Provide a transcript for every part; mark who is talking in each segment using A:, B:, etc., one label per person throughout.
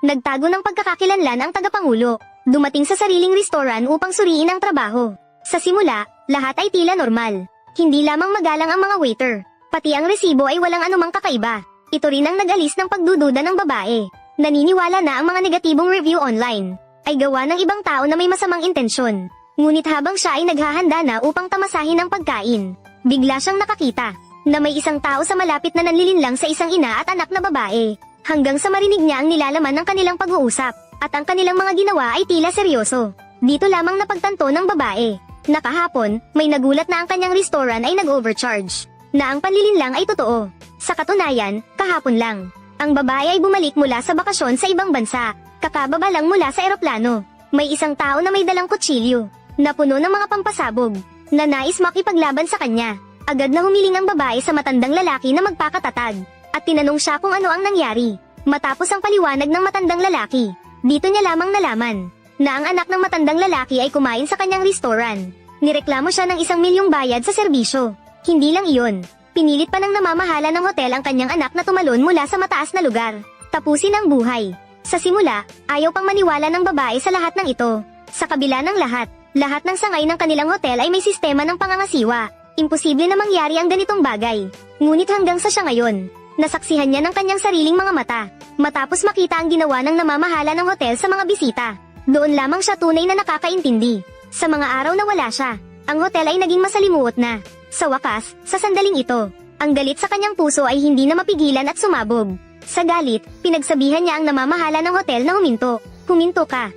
A: Nagtago ng pagkakakilanlan ang tagapangulo. Dumating sa sariling restoran upang suriin ang trabaho. Sa simula, lahat ay tila normal. Hindi lamang magalang ang mga waiter. Pati ang resibo ay walang anumang kakaiba. Ito rin ang nag-alis ng pagdududa ng babae. Naniniwala na ang mga negatibong review online ay gawa ng ibang tao na may masamang intensyon. Ngunit habang siya ay naghahanda na upang tamasahin ang pagkain, bigla siyang nakakita na may isang tao sa malapit na nanlilinlang sa isang ina at anak na babae. Hanggang sa marinig niya ang nilalaman ng kanilang pag-uusap, at ang kanilang mga ginawa ay tila seryoso. Dito lamang napagtanto ng babae na kahapon, may nagulat na ang kanyang restoran ay nag-overcharge, na ang panlilinlang ay totoo. Sa katunayan, kahapon lang, ang babae ay bumalik mula sa bakasyon sa ibang bansa. Kakababa lang mula sa eroplano. May isang tao na may dalang kutsilyo, na puno ng mga pampasabog, na nais makipaglaban sa kanya. Agad na humiling ang babae sa matandang lalaki na magpakatatag, at tinanong siya kung ano ang nangyari. Matapos ang paliwanag ng matandang lalaki, dito niya lamang nalaman na ang anak ng matandang lalaki ay kumain sa kanyang restoran. Nireklamo siya ng 1 milyong bayad sa serbisyo. Hindi lang iyon, pinilit pa ng namamahala ng hotel ang kanyang anak na tumalon mula sa mataas na lugar. Tapusin ang buhay. Sa simula, ayaw pang maniwala ng babae sa lahat ng ito. Sa kabila ng lahat ng sangay ng kanilang hotel ay may sistema ng pangangasiwa. Imposible na mangyari ang ganitong bagay. Ngunit hanggang sa siya ngayon, nasaksihan niya ng kanyang sariling mga mata. Matapos makita ang ginawa ng namamahala ng hotel sa mga bisita, doon lamang siya tunay na nakakaintindi. Sa mga araw na wala siya, ang hotel ay naging masalimuot na. Sa wakas, sa sandaling ito, ang galit sa kanyang puso ay hindi na mapigilan at sumabog. Sa galit, pinagsabihan niya ang namamahala ng hotel na huminto. Huminto ka.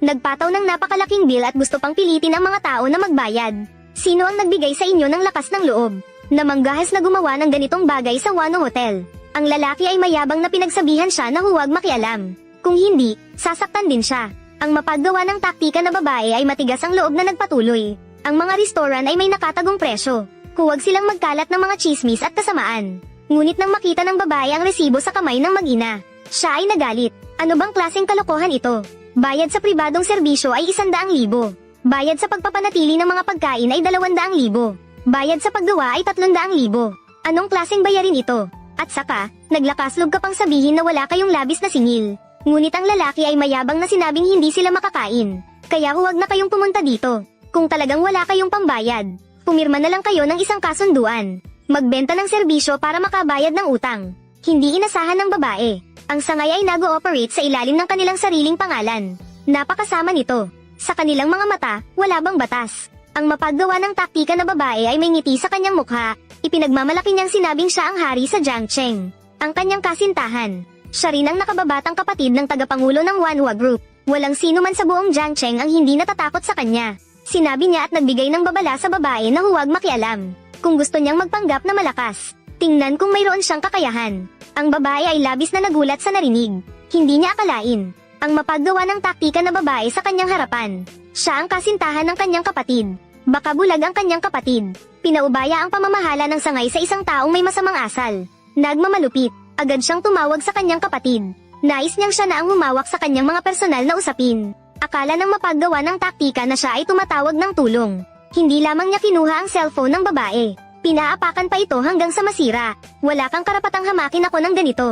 A: Nagpataw ng napakalaking bill at gusto pang pilitin ang mga tao na magbayad. Sino ang nagbigay sa inyo ng lakas ng loob na manggahas na gumawa ng ganitong bagay sa Wano Hotel? Ang lalaki ay mayabang na pinagsabihan siya na huwag makialam. Kung hindi, sasaktan din siya. Ang mapaggawa ng taktika na babae ay matigas ang loob na nagpatuloy. Ang mga restoran ay may nakatagong presyo. Huwag silang magkalat ng mga chismis at kasamaan. Ngunit nang makita ng babae ang resibo sa kamay ng mag-ina, siya ay nagalit. Ano bang klaseng kalokohan ito? Bayad sa pribadong serbisyo ay 100,000. Bayad sa pagpapanatili ng mga pagkain ay 200,000. Bayad sa paggawa ay 300,000. Anong klaseng bayarin ito? At saka, naglakaslog ka pang sabihin na wala kayong labis na singil. Ngunit ang lalaki ay mayabang na sinabing hindi sila makakain. Kaya huwag na kayong pumunta dito. Kung talagang wala kayong pambayad, pumirma na lang kayo ng isang kasunduan. Magbenta ng serbisyo para makabayad ng utang. Hindi inasahan ng babae. Ang sangay ay nag-ooperate sa ilalim ng kanilang sariling pangalan. Napakasama nito. Sa kanilang mga mata, wala bang batas? Ang mapaggawa ng taktika na babae ay may ngiti sa kanyang mukha. Ipinagmamalaki niyang sinabing siya ang hari sa Jiangcheng, ang kanyang kasintahan. Siya rin ang nakababatang kapatid ng tagapangulo ng Wanhua Group. Walang sino man sa buong Jiangcheng ang hindi natatakot sa kanya. Sinabi niya at nagbigay ng babala sa babae na huwag makialam. Kung gusto niyang magpanggap na malakas, tingnan kung mayroon siyang kakayahan. Ang babae ay labis na nagulat sa narinig. Hindi niya akalain ang mapaggawa ng taktika na babae sa kanyang harapan. Siya ang kasintahan ng kanyang kapatid. Baka bulag ang kanyang kapatid. Pinaubaya ang pamamahala ng sangay sa isang taong may masamang asal. Nagmamalupit. Agad siyang tumawag sa kanyang kapatid. Nais niyang siya na ang humawak sa kanyang mga personal na usapin. Akala ng mapaggawa ng taktika na siya ay tumatawag ng tulong. Hindi lamang niya kinuha ang cellphone ng babae. Pinaapakan pa ito hanggang sa masira. Wala kang karapatang hamakin ako ng ganito.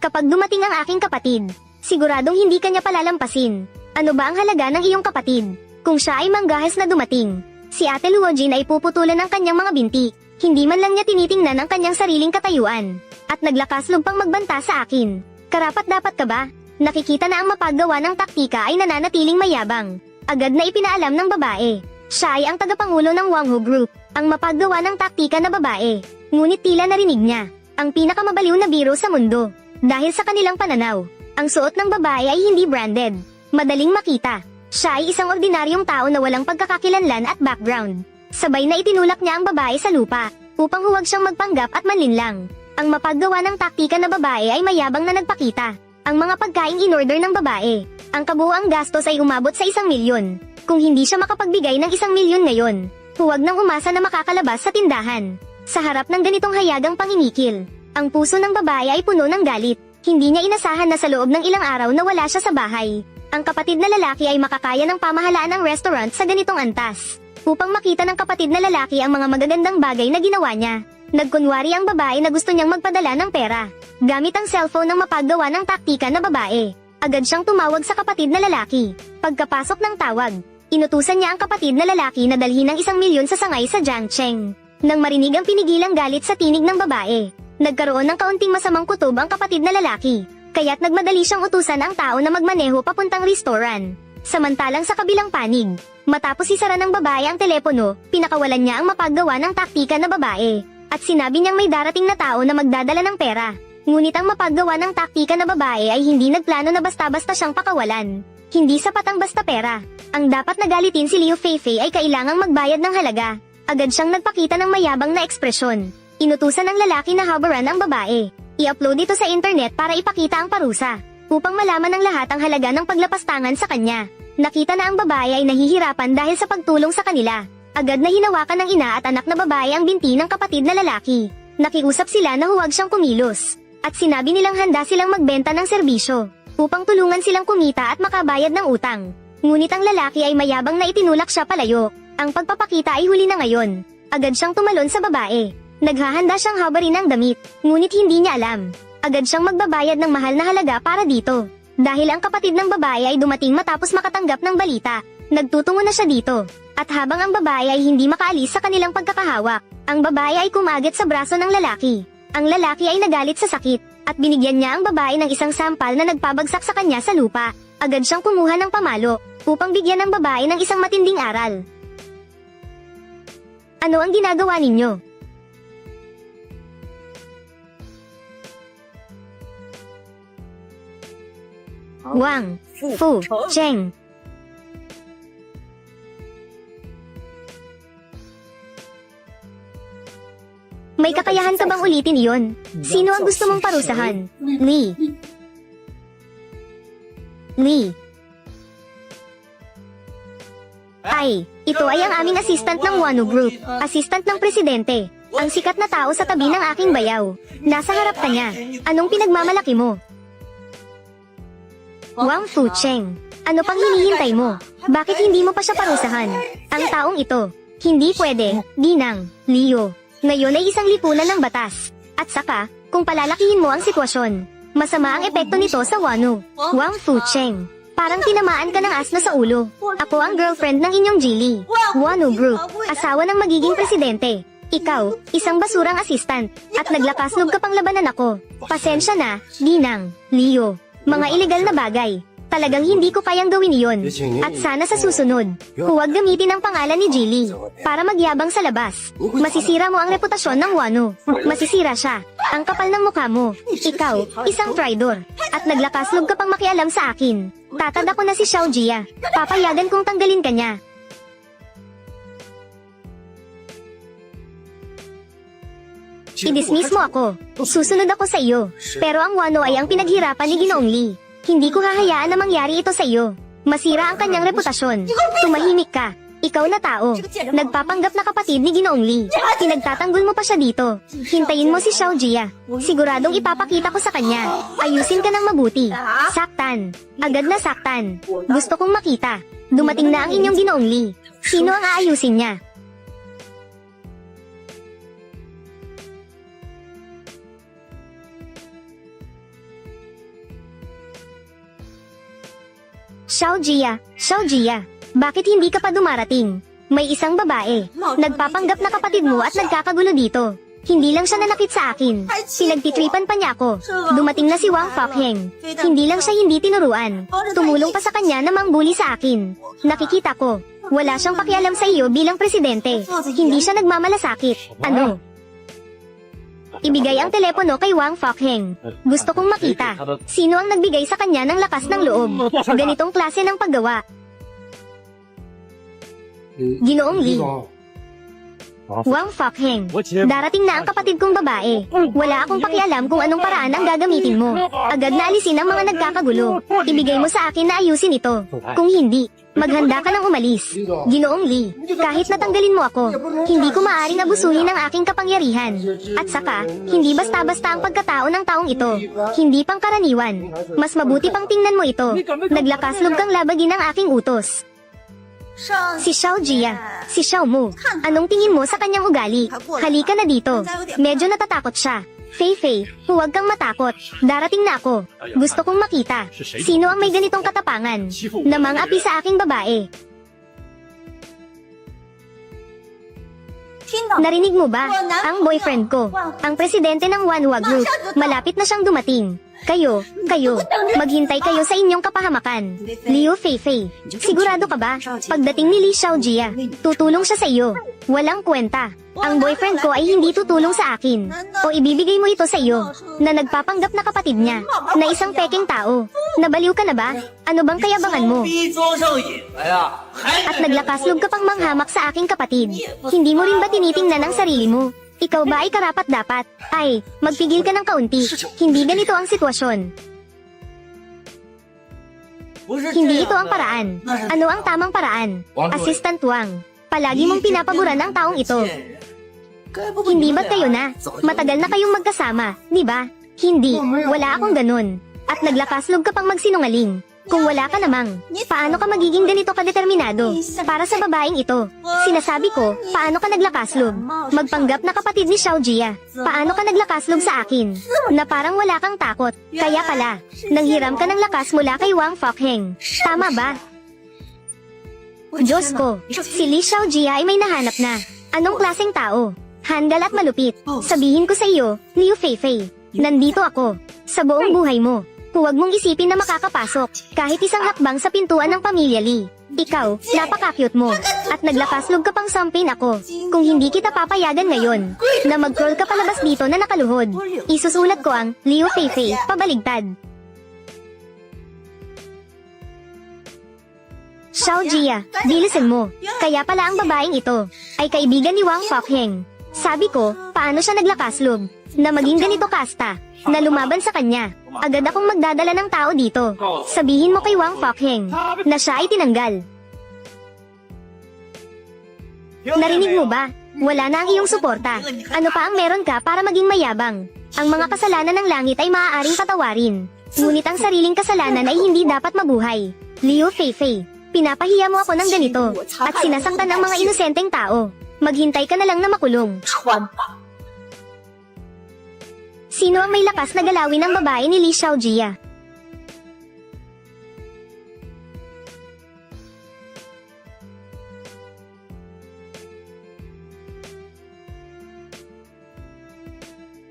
A: Kapag dumating ang aking kapatid, siguradong hindi kanya palalampasin. Ano ba ang halaga ng iyong kapatid? Kung siya ay manggahas na dumating, si Ate Luojin ay puputulan ng kanyang mga binti. Hindi man lang niya tinitingnan ang kanyang sariling katayuan. At naglakaslog pang magbanta sa akin. Karapat-dapat ka ba? Nakikita na ang mapaggawa ng taktika ay nananatiling mayabang. Agad na ipinaalam ng babae. Siya ay ang tagapangulo ng Wanhua Group, ang mapaggawa ng taktika na babae. Ngunit tila narinig niya ang pinakamabaliw na biro sa mundo. Dahil sa kanilang pananaw, ang suot ng babae ay hindi branded. Madaling makita. Siya ay isang ordinaryong tao na walang pagkakakilanlan at background. Sabay na itinulak niya ang babae sa lupa, upang huwag siyang magpanggap at manlinlang. Ang mapaggawa ng taktika na babae ay mayabang na nagpakita. Ang mga pagkaing in-order ng babae. Ang kabuuang gastos ay umabot sa 1 milyon. Kung hindi siya makapagbigay ng 1 milyon ngayon, huwag nang umasa na makakalabas sa tindahan. Sa harap ng ganitong hayagang pangingikil, ang puso ng babae ay puno ng galit. Hindi niya inasahan na sa loob ng ilang araw na wala siya sa bahay. Ang kapatid na lalaki ay makakaya ng pamahalaan ng restaurant sa ganitong antas. Upang makita ng kapatid na lalaki ang mga magagandang bagay na ginawa niya, Nagkunwari ang babae na gusto niyang magpadala ng pera. Gamit ang cellphone ng mapaggawa ng taktika na babae. Agad siyang tumawag sa kapatid na lalaki. Pagkapasok ng tawag, inutusan niya ang kapatid na lalaki na dalhin ng 1 milyon sa sangay sa Jiangcheng. Nang marinig ang pinigilang galit sa tinig ng babae, nagkaroon ng kaunting masamang kutob ang kapatid na lalaki. Kaya't nagmadali siyang utusan ang tao na magmaneho papuntang restaurant. Samantalang sa kabilang panig, matapos isara ng babae ang telepono, pinakawalan niya ang mapaggawa ng taktika na babae. At sinabi niyang may darating na tao na magdadala ng pera. Ngunit ang mapaggawa ng taktika na babae ay hindi nagplano na basta-basta siyang pakawalan. Hindi sapat ang basta pera. Ang dapat nagalitin si Liu Feifei ay kailangang magbayad ng halaga. Agad siyang nagpakita ng mayabang na ekspresyon. Inutusan ng lalaki na habaran ang babae. I-upload ito sa internet para ipakita ang parusa, upang malaman ng lahat ang halaga ng paglapastangan sa kanya. Nakita na ang babae ay nahihirapan dahil sa pagtulong sa kanila. Agad na hinawakan ng ina at anak na babae ang binti ng kapatid na lalaki. Nakiusap sila na huwag siyang kumilos. At sinabi nilang handa silang magbenta ng serbisyo, upang tulungan silang kumita at makabayad ng utang. Ngunit ang lalaki ay mayabang na itinulak siya palayo. Ang pagpapakita ay huli na ngayon. Agad siyang tumalon sa babae. Naghahanda siyang habarin ng damit, ngunit hindi niya alam. Agad siyang magbabayad ng mahal na halaga para dito. Dahil ang kapatid ng babae ay dumating matapos makatanggap ng balita, nagtutungo na siya dito. At habang ang babae ay hindi makaalis sa kanilang pagkakahawak, ang babae ay kumagit sa braso ng lalaki. Ang lalaki ay nagalit sa sakit, at binigyan niya ang babae ng isang sampal na nagpabagsak sa kanya sa lupa. Agad siyang kumuha ng pamalo, upang bigyan ng babae ng isang matinding aral. Ano ang ginagawa ninyo? Wang Fu Cheng. May kakayahan ka bang ulitin iyon? Sino ang gusto mong parusahan? Li. Ay, ito ay ang aming assistant ng Wano Group, assistant ng presidente. Ang sikat na tao sa tabi ng aking bayaw. Nasa harap ka niya. Anong pinagmamalaki mo? Wang Fu Cheng. Ano pang hinihintay mo? Bakit hindi mo pa siya parusahan? Ang taong ito. Hindi pwede, Ginang, Leo. Ngayon ay isang lipunan ng batas. At saka, kung palalakihin mo ang sitwasyon, masama ang epekto nito sa Wano. Wang Fu Cheng. Parang tinamaan ka ng asno sa ulo. Ako ang girlfriend ng inyong Jilly. Wano Group, asawa ng magiging presidente. Ikaw, isang basurang assistant, at naglakaslog ka pang labanan ako. Pasensya na, Ginang, Leo. Mga ilegal na bagay. Talagang hindi ko kayang gawin iyon. At sana sa susunod, huwag gamitin ang pangalan ni Jilly para magyabang sa labas. Masisira mo ang reputasyon ng Wano. Masisira siya. Ang kapal ng mukha mo. Ikaw, isang traidor. At naglakaslog ka pang makialam sa akin. Tatada ko na si Xiao Jia. Papayagan kong tanggalin ka niya. I-dismiss mo ako. Susunod ako sa iyo. Pero ang Wano ay ang pinaghirapan ni Ginoong Li. Hindi ko hahayaan na mangyari ito sa iyo. Masira ang kanyang reputasyon. Tumahimik ka. Ikaw na tao. Nagpapanggap na kapatid ni Ginoong Li. Pinagtatanggol mo pa siya dito. Hintayin mo si Xiao Jia. Siguradong ipapakita ko sa kanya. Ayusin ka ng mabuti. Saktan. Agad na saktan. Gusto kong makita. Dumating na ang inyong Ginoong Li. Sino ang aayusin niya? Xiao Jia, bakit hindi ka pa dumarating? May isang babae, nagpapanggap na kapatid mo at nagkakagulo dito. Hindi lang siya nanakit sa akin, pinagtitripan pa niya ako. Dumating na si Wang Fokheng. Hindi lang siya hindi tinuruan, tumulong pa sa kanya na mangbuli sa akin. Nakikita ko, wala siyang pakialam sa iyo bilang presidente. Hindi siya nagmamalasakit. Ano? Ibigay ang telepono kay Wang Fokheng. Gusto kong makita. Sino ang nagbigay sa kanya ng lakas ng loob? Ganitong klase ng paggawa. Ginoong Li. Wang Fokheng. Darating na ang kapatid kong babae. Wala akong pakialam kung anong paraan ang gagamitin mo. Agad na alisin ang mga nagkakagulo. Ibigay mo sa akin na ayusin ito. Kung hindi, maghanda ka ng umalis. Ginoong Li, kahit natanggalin mo ako, hindi ko maaring abusuhin ang aking kapangyarihan. At saka, hindi basta-basta ang pagkatao ng taong ito. Hindi pangkaraniwan. Mas mabuti pang tingnan mo ito. Naglakaslog kang labagin ang aking utos. Si Xiao Jia. Si Xiao Mu. Anong tingin mo sa kanyang ugali? Halika na dito. Medyo natatakot siya. Fei Fei, huwag kang matakot. Darating na ako. Gusto kong makita. Sino ang may ganitong katapangan? Namang api sa aking babae. Narinig mo ba? Ang boyfriend ko. Ang presidente ng Wanhua Group. Malapit na siyang dumating. Kayo, maghintay kayo sa inyong kapahamakan. Liu Fei Fei, sigurado ka ba? Pagdating ni Li Xiaojia, tutulong siya sa iyo. Walang kwenta. Ang boyfriend ko ay hindi tutulong sa akin. O ibibigay mo ito sa iyo, na nagpapanggap na kapatid niya, na isang peking tao. Nabaliw ka na ba? Ano bang kayabangan mo? At naglakaslog ka pang manghamak sa aking kapatid. Hindi mo rin ba tinitingnan ang sarili mo? Ikaw ba ay karapat-dapat? Ay, magpigil ka ng kaunti. Hindi ganito ang sitwasyon. Hindi ito ang paraan. Ano ang tamang paraan? Assistant Wang, palagi mong pinapaboran ang taong ito. Hindi ba't kayo na? Matagal na kayong magkasama, di ba? Hindi, wala akong ganun. At naglakaslog ka pang magsinungaling. Kung wala ka namang, paano ka magiging ganito kadeterminado? Para sa babaeng ito, sinasabi ko, paano ka naglakaslog? Magpanggap na kapatid ni Xiao Jia. Paano ka naglakaslog sa akin? Na parang wala kang takot. Kaya pala, nanghiram ka ng lakas mula kay Wang Fokheng. Tama ba? Diyos ko, si Li Xiao Jia ay may nahanap na. Anong klaseng tao? Handal at malupit. Sabihin ko sa iyo, Liu Fei Fei, nandito ako. Sa buong buhay mo. Huwag mong isipin na makakapasok, kahit isang hakbang sa pintuan ng pamilya Lee. Ikaw, napaka-cute mo. At naglakaslog ka pang sampin ako. Kung hindi kita papayagan ngayon, na mag-crawl ka palabas dito na nakaluhod, isusulat ko ang Liu Fei Fei, pabaligtad. Xiao Jia, bilisan mo. Kaya pala ang babaeng ito, ay kaibigan ni Wang Fokheng. Sabi ko, paano siya naglakaslog? Na maging ganito kasta, na lumaban sa kanya. Agad akong magdadala ng tao dito. Sabihin mo kay Wang Fokheng, na siya ay tinanggal. Narinig mo ba? Wala na ang iyong suporta. Ano pa ang meron ka para maging mayabang? Ang mga kasalanan ng langit ay maaaring patawarin. Ngunit ang sariling kasalanan ay hindi dapat mabuhay. Liu Fei Fei, pinapahiya mo ako ng ganito, at sinasaktan ang mga inosenteng tao. Maghintay ka na lang na makulong. Sino ang may lakas na galawin ang babae ni Li Xiaojia?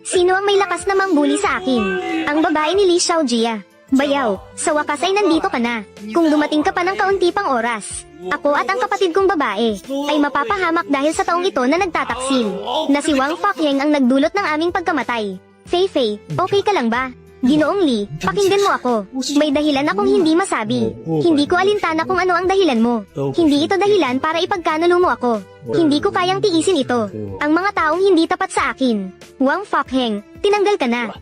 A: Sino ang may lakas na mambuli sa akin? Ang babae ni Li Xiaojia. Bayaw, sa wakas ay nandito ka na. Kung dumating ka pa ng kaunti pang oras, ako at ang kapatid kong babae ay mapapahamak dahil sa taong ito na nagtataksil, na si Wang Fokheng ang nagdulot ng aming pagkamatay. Fei Fei, okay ka lang ba? Ginoong Li, pakinggan mo ako. May dahilan akong hindi masabi. Hindi ko alintana kung ano ang dahilan mo. Hindi ito dahilan para ipagkanulo mo ako. Hindi ko kayang tiisin ito. Ang mga taong hindi tapat sa akin. Wang Fokheng, tinanggal ka na.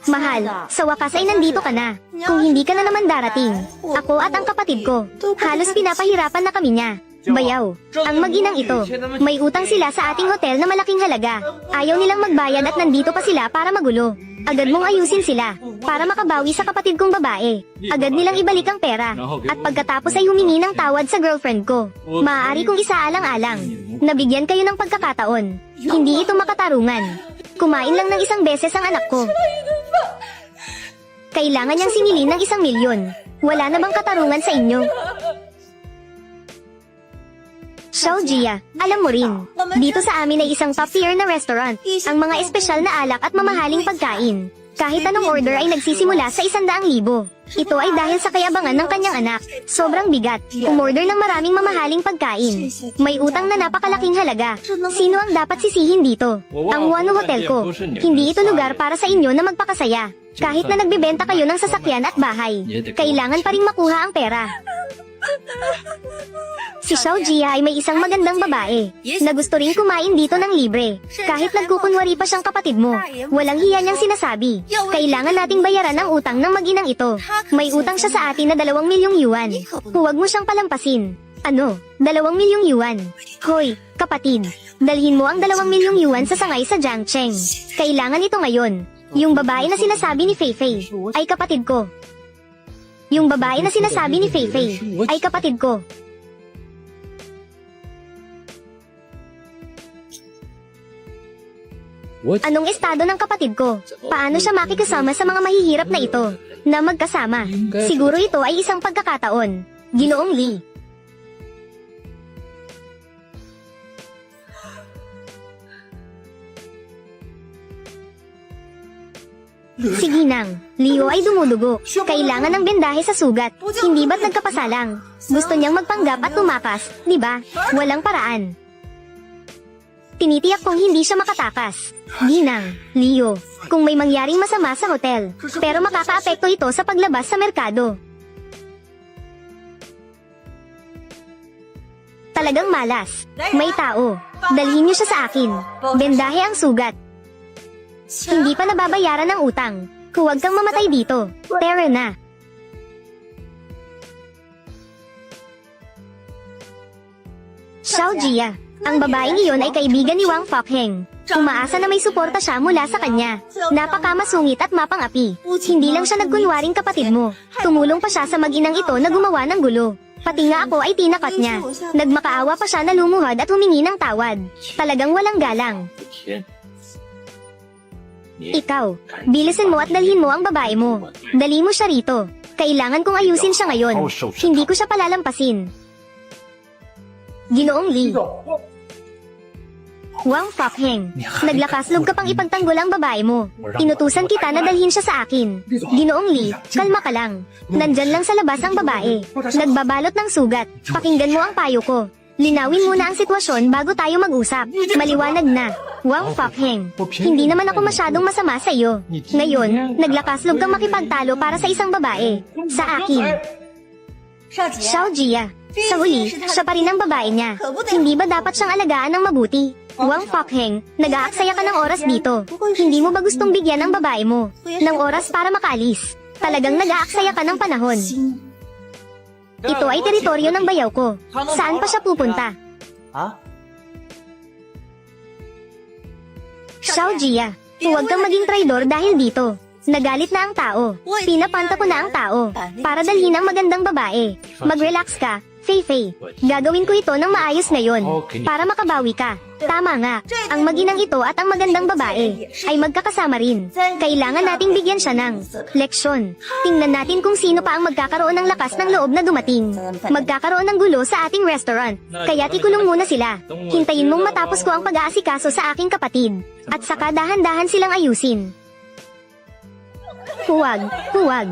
A: Mahal, sa wakas ay nandito ka na. Kung hindi ka na naman darating, ako at ang kapatid ko, halos pinapahirapan na kami niya. Bayaw, ang mag-inang ito, may utang sila sa ating hotel na malaking halaga. Ayaw nilang magbayad at nandito pa sila para magulo. Agad mong ayusin sila, para makabawi sa kapatid kong babae. Agad nilang ibalik ang pera, at pagkatapos ay humingi ng tawad sa girlfriend ko. Maaari kong isaalang-alang, nabigyan kayo ng pagkakataon. Hindi ito makatarungan. Kumain lang ng isang beses ang anak ko. Kailangan niyang singilin ng 1 milyon. Wala na bang katarungan sa inyo? Xiao Jia, alam mo rin, dito sa amin ay isang top tier na restaurant, ang mga espesyal na alak at mamahaling pagkain. Kahit anong order ay nagsisimula sa 100,000. Ito ay dahil sa kayabangan ng kanyang anak. Sobrang bigat, umorder ng maraming mamahaling pagkain. May utang na napakalaking halaga. Sino ang dapat sisihin dito? Ang Wano Hotel ko. Hindi ito lugar para sa inyo na magpakasaya. Kahit na nagbebenta kayo ng sasakyan at bahay, kailangan pa ring makuha ang pera. Si Xiao Jia ay may isang magandang babae na gusto ring kumain dito ng libre. Kahit nagkukunwari pa siyang kapatid mo, walang hiya niyang sinasabi. Kailangan nating bayaran ang utang ng mag-inang ito. May utang siya sa atin na 2 milyong yuan. Huwag mo siyang palampasin. Ano? 2 milyong yuan? Hoy, kapatid, dalhin mo ang 2 milyong yuan sa sangay sa Jiangcheng. Kailangan ito ngayon. Yung babae na sinasabi ni Fei Fei ay kapatid ko. Yung babae na sinasabi ni Feifei ay kapatid ko. Anong estado ng kapatid ko? Paano siya makikasama sa mga mahihirap na ito? Na magkasama. Siguro ito ay isang pagkakataon. Ginoong Lee. Sige nang, Leo ay dumudugo. Kailangan ng bendahe sa sugat. Hindi ba't nagkapasalang? Gusto niyang magpanggap at tumakas, di ba? Walang paraan. Tinitiyak kong hindi siya makatakas. Ginang, Leo, kung may mangyaring masama sa hotel, pero makakaapekto ito sa paglabas sa merkado. Talagang malas. May tao. Dalhin niyo siya sa akin. Bendahe ang sugat. Hindi pa nababayaran ang utang. Huwag kang mamatay dito. Tara na. Xiao Jia. Ang babaeng iyon ay kaibigan ni Wang Fokheng. Umaasa na may suporta siya mula sa kanya. Napakamasungit at mapangapi. Hindi lang siya nagkunwaring kapatid mo. Tumulong pa siya sa mag-inang ito na gumawa ng gulo. Pati nga ako ay tinakot niya. Nagmakaawa pa siya na lumuhod at humingi ng tawad. Talagang walang galang. Ikaw, bilisin mo at dalhin mo ang babae mo. Dali mo siya rito. Kailangan kong ayusin siya ngayon. Hindi ko siya palalampasin. Ginoong Lee. Wang Fokheng, naglakas loob ka pang ipagtanggol ang babae mo. Inutusan kita na dalhin siya sa akin. Ginoong Lee, kalma ka lang. Nandyan lang sa labas ang babae. Nagbabalot ng sugat. Pakinggan mo ang payo ko. Linawin muna ang sitwasyon bago tayo mag-usap. Maliwanag na. Wang Fokheng, hindi naman ako masyadong masama sa iyo. Ngayon, naglakas loob kang makipagtalo para sa isang babae. Sa akin. Xiao Jia, sa huli, siya pa rin ang babae niya. Hindi ba dapat siyang alagaan ng mabuti? Wang Fokheng, nag-aaksaya ka ng oras dito. Hindi mo ba gustong bigyan ng babae mo ng oras para makaalis? Talagang nag-aaksaya ka ng panahon. Ito ay teritoryo ng bayaw ko. Saan pa siya pupunta? Xiao Jia, huwag kang maging traidor dahil dito. Nagalit na ang tao. Pinapanta ko na ang tao. Para dalhin ang magandang babae. Mag-relax ka, Feifei. Gagawin ko ito ng maayos ngayon. Para makabawi ka. Tama nga, ang maginang ito at ang magandang babae ay magkakasama rin. Kailangan nating bigyan siya ng leksyon. Tingnan natin kung sino pa ang magkakaroon ng lakas ng loob na dumating. Magkakaroon ng gulo sa ating restaurant. Kaya't ikulong muna sila. Hintayin mong matapos ko ang pag-aasikaso sa aking kapatid. At saka dahan-dahan silang ayusin. Huwag, huwag.